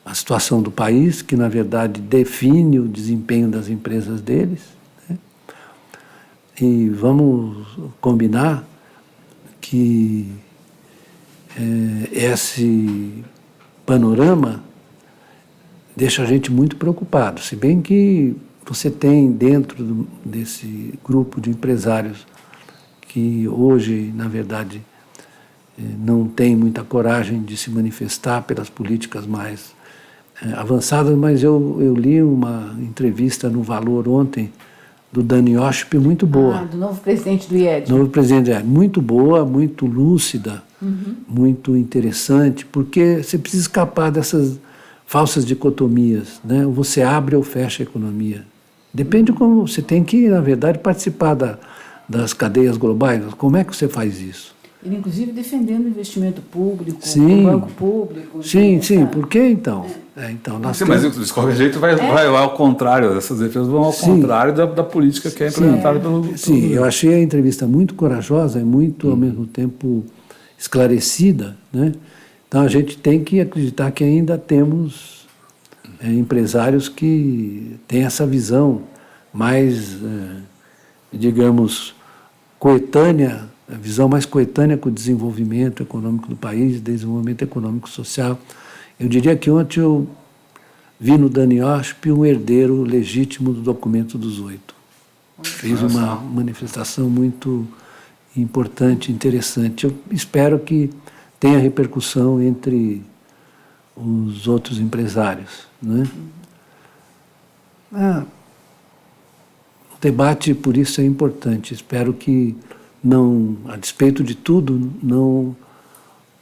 a situação do país, que, na verdade, define o desempenho das empresas deles, né? E vamos combinar que esse panorama deixa a gente muito preocupado, se bem que você tem dentro desse grupo de empresários que hoje, na verdade, não tem muita coragem de se manifestar pelas políticas mais avançadas, mas eu li uma entrevista no Valor ontem do Dani Oship, muito boa. Do novo presidente do IED. Novo presidente do IED, muito boa, muito lúcida, muito interessante, porque você precisa escapar dessas falsas dicotomias, né? Você abre ou fecha a economia. Depende de como você tem que, na verdade, participar das cadeias globais. Como é que você faz isso? Ele, inclusive, defendendo o investimento público, sim, o banco público. Sim, por que então? Então nós sim, mas de qualquer jeito vai lá ao contrário, essas defesas vão ao contrário da política que é implementada pelo... Sim, eu achei a entrevista muito corajosa e muito, ao mesmo tempo, esclarecida, né? Então a gente tem que acreditar que ainda temos empresários que têm essa visão mais, digamos, coetânea, a visão mais coetânea com o desenvolvimento econômico do país, desenvolvimento econômico e social. Eu diria que ontem eu vi no Dani Oship um herdeiro legítimo do documento dos 8. Fez uma manifestação muito importante, interessante. Eu espero que tenha repercussão entre os outros empresários, né? O debate, por isso, é importante. Espero que, não, a despeito de tudo, não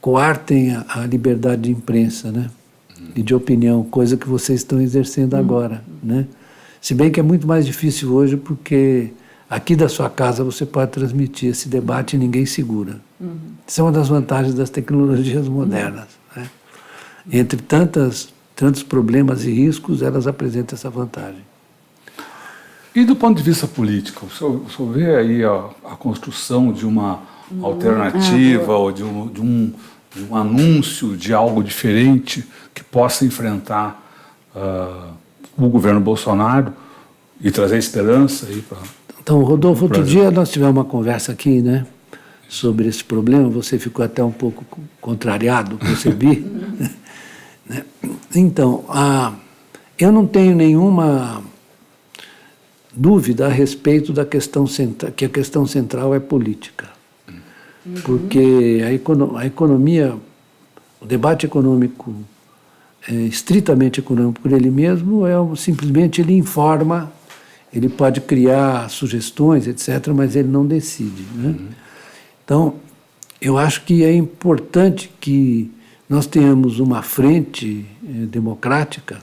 coartem a liberdade de imprensa, né? E de opinião, coisa que vocês estão exercendo agora, né? Se bem que é muito mais difícil hoje, porque aqui da sua casa você pode transmitir esse debate e ninguém segura. Isso é uma das vantagens das tecnologias modernas, né? Entre tantos problemas e riscos, elas apresentam essa vantagem. E do ponto de vista político, o senhor vê aí a construção de uma alternativa ou de um anúncio de algo diferente que possa enfrentar o governo Bolsonaro e trazer esperança aí para... Então, Rodolfo, outro dia nós tivemos uma conversa aqui, né, sobre esse problema. Você ficou até um pouco contrariado, percebi. Né? Então, eu não tenho nenhuma dúvida a respeito da questão central, que a questão central é política. Porque a economia, o debate econômico, estritamente econômico por ele mesmo, simplesmente ele informa, ele pode criar sugestões, etc., mas ele não decide, né? Então, eu acho que é importante que nós tenhamos uma frente democrática,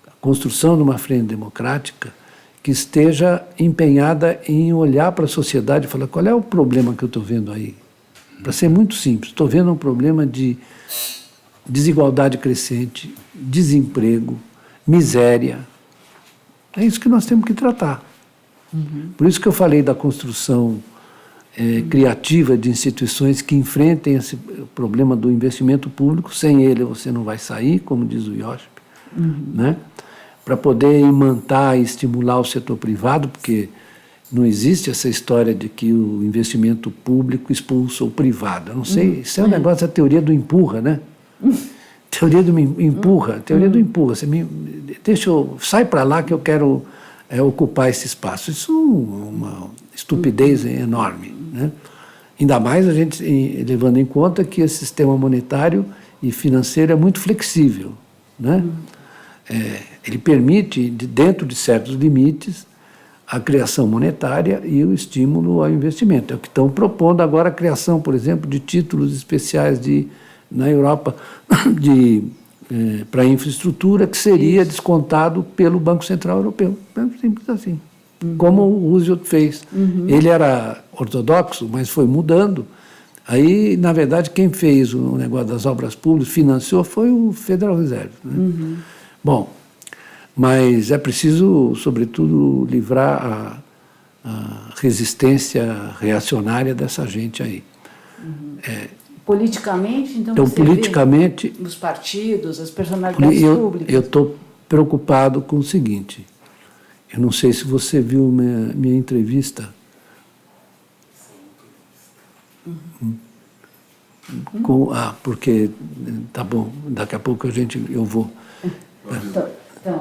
a construção de uma frente democrática, que esteja empenhada em olhar para a sociedade e falar qual é o problema que eu estou vendo aí. Para ser muito simples, estou vendo um problema de desigualdade crescente, desemprego, miséria. É isso que nós temos que tratar. Por isso que eu falei da construção criativa de instituições que enfrentem esse problema do investimento público. Sem ele você não vai sair, como diz o IOSP, né? Para poder imantar e estimular o setor privado, porque não existe essa história de que o investimento público expulsa o privado. Eu não sei, isso é um negócio, a teoria do empurra, né? Teoria do empurra. Sai para lá que eu quero ocupar esse espaço. Isso é uma estupidez enorme, né? Ainda mais a gente levando em conta que esse sistema monetário e financeiro é muito flexível, né? Ele permite, dentro de certos limites, a criação monetária e o estímulo ao investimento. É o que estão propondo agora a criação, por exemplo, de títulos especiais na Europa para infraestrutura, que seria descontado pelo Banco Central Europeu. É simples assim. Como o Roosevelt fez. Ele era ortodoxo, mas foi mudando. Aí, na verdade, quem fez o negócio das obras públicas, financiou, foi o Federal Reserve, né? Bom, mas é preciso, sobretudo, livrar a resistência reacionária dessa gente aí. Politicamente, então você politicamente, vê os partidos, as personalidades públicas? Eu estou preocupado com o seguinte, eu não sei se você viu minha entrevista porque, tá bom, daqui a pouco eu vou...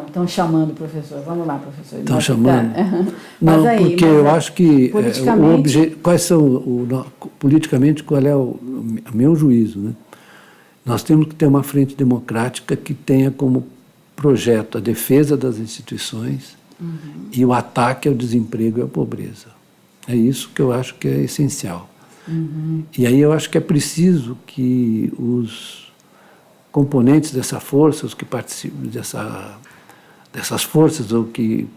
Estão chamando, professor. Vamos lá, professor. Estão chamando? Não, aí, porque eu acho que politicamente, qual é o meu juízo, né? Nós temos que ter uma frente democrática que tenha como projeto a defesa das instituições e o ataque ao desemprego e à pobreza. É isso que eu acho que é essencial. E aí eu acho que é preciso que os componentes dessa força, os que participam dessas forças ou que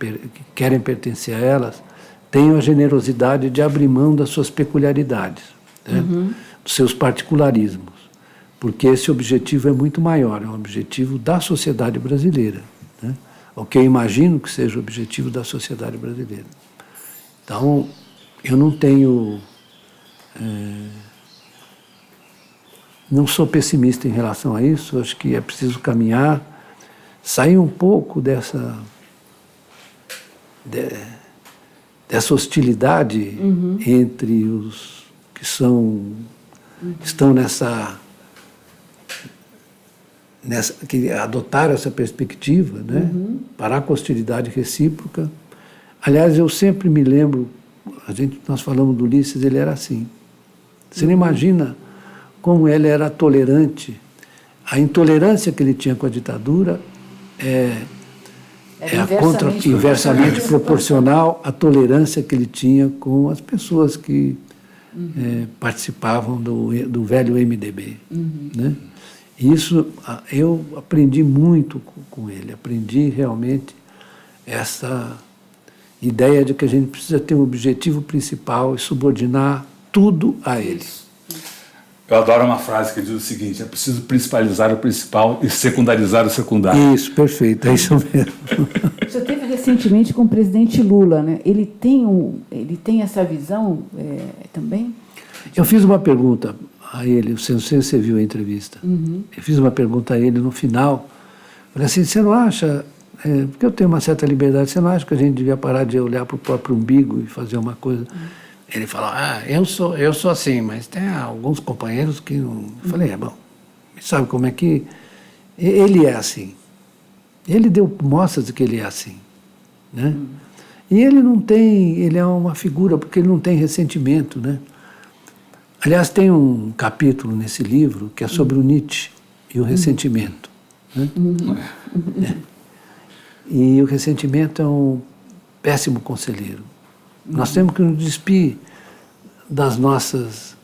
querem pertencer a elas, tenham a generosidade de abrir mão das suas peculiaridades, né? Dos seus particularismos, porque esse objetivo é muito maior, é um objetivo da sociedade brasileira, né? O que eu imagino que seja o objetivo da sociedade brasileira. Então, eu não tenho... não sou pessimista em relação a isso, acho que é preciso caminhar, sair um pouco dessa hostilidade entre os que estão que adotaram essa perspectiva, né? Parar com a hostilidade recíproca. Aliás, eu sempre me lembro nós falamos do Ulisses, ele era assim. Você não imagina como ele era tolerante. A intolerância que ele tinha com a ditadura é inversamente proporcional à tolerância que ele tinha com as pessoas que participavam do velho MDB. Né? E isso eu aprendi muito com ele, aprendi realmente essa ideia de que a gente precisa ter um objetivo principal e subordinar tudo a ele. Eu adoro uma frase que diz o seguinte: é preciso principalizar o principal e secundarizar o secundário. Isso, perfeito, é isso mesmo. Você teve recentemente com o presidente Lula, né? Ele tem essa visão também? Eu fiz uma pergunta a ele, não sei se você viu a entrevista. Eu fiz uma pergunta a ele no final. Falei assim, você não acha, porque eu tenho uma certa liberdade, você não acha que a gente devia parar de olhar para o próprio umbigo e fazer uma coisa... Ele falou, eu sou assim, mas tem alguns companheiros que não... Eu falei, bom, sabe como é que... Ele é assim. Ele deu mostras de que ele é assim. Né? E ele é uma figura, porque ele não tem ressentimento. Né? Aliás, tem um capítulo nesse livro que é sobre o Nietzsche e o ressentimento. Né? E o ressentimento é um péssimo conselheiro. Nós temos que nos despir das nossas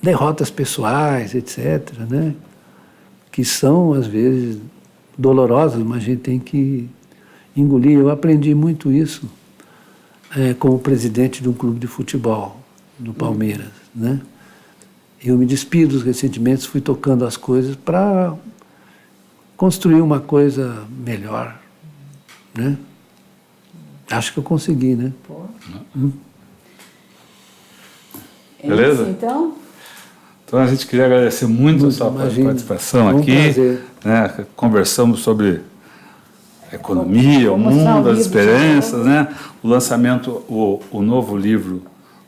derrotas pessoais, etc., né? Que são, às vezes, dolorosas, mas a gente tem que engolir. Eu aprendi muito isso como presidente de um clube de futebol, do Palmeiras. Né? Eu me despi dos ressentimentos, fui tocando as coisas para construir uma coisa melhor. Né? Acho que eu consegui, né? Beleza? Então a gente queria agradecer muito a sua participação aqui. Né? Conversamos sobre a economia, o mundo, as experiências, né? O lançamento, o novo livro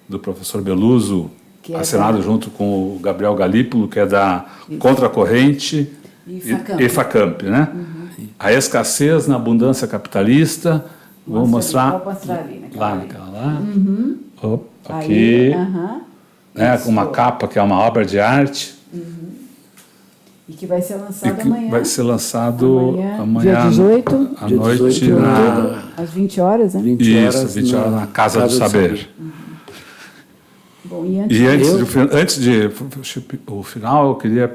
do professor Beluso, assinado junto com o Gabriel Galípolo, que é da Contracorrente e Facamp, né? A escassez na abundância capitalista. Vou mostrar ali, lá naquela lá. Aqui. Né, uma capa que é uma obra de arte. E que vai ser lançado amanhã. Vai ser lançado amanhã dia 18, à noite, às 20 horas, né? 20 horas na Casa do Saber. Bom, e antes de o final, eu queria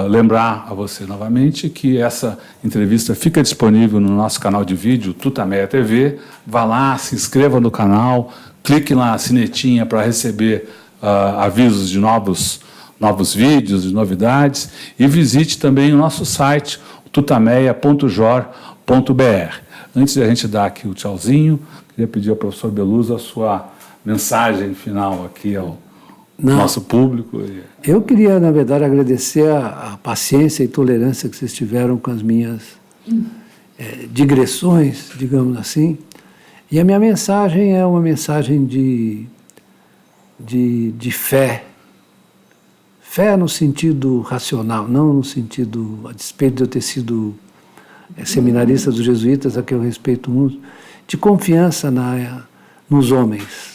lembrar a você novamente que essa entrevista fica disponível no nosso canal de vídeo, Tutameia TV. Vá lá, se inscreva no canal, clique na sinetinha para receber avisos de novos vídeos, de novidades, e visite também o nosso site, tutameia.jor.br. Antes de a gente dar aqui o tchauzinho, queria pedir ao professor Beluso a sua mensagem final aqui ao nosso público. Eu queria, na verdade, agradecer a paciência e tolerância que vocês tiveram com as minhas digressões, digamos assim. E a minha mensagem é uma mensagem de fé. Fé no sentido racional, não no sentido, a despeito de eu ter sido seminarista dos jesuítas, a que eu respeito muito, de confiança nos homens.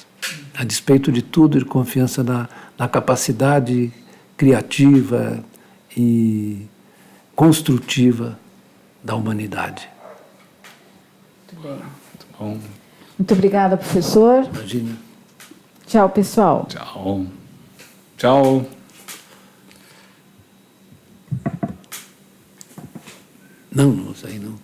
A despeito de tudo, de confiança na capacidade criativa e construtiva da humanidade. Muito bem. Muito bom. Muito obrigada, professor. Imagina. Tchau, pessoal. Tchau. Tchau. Não, aí não.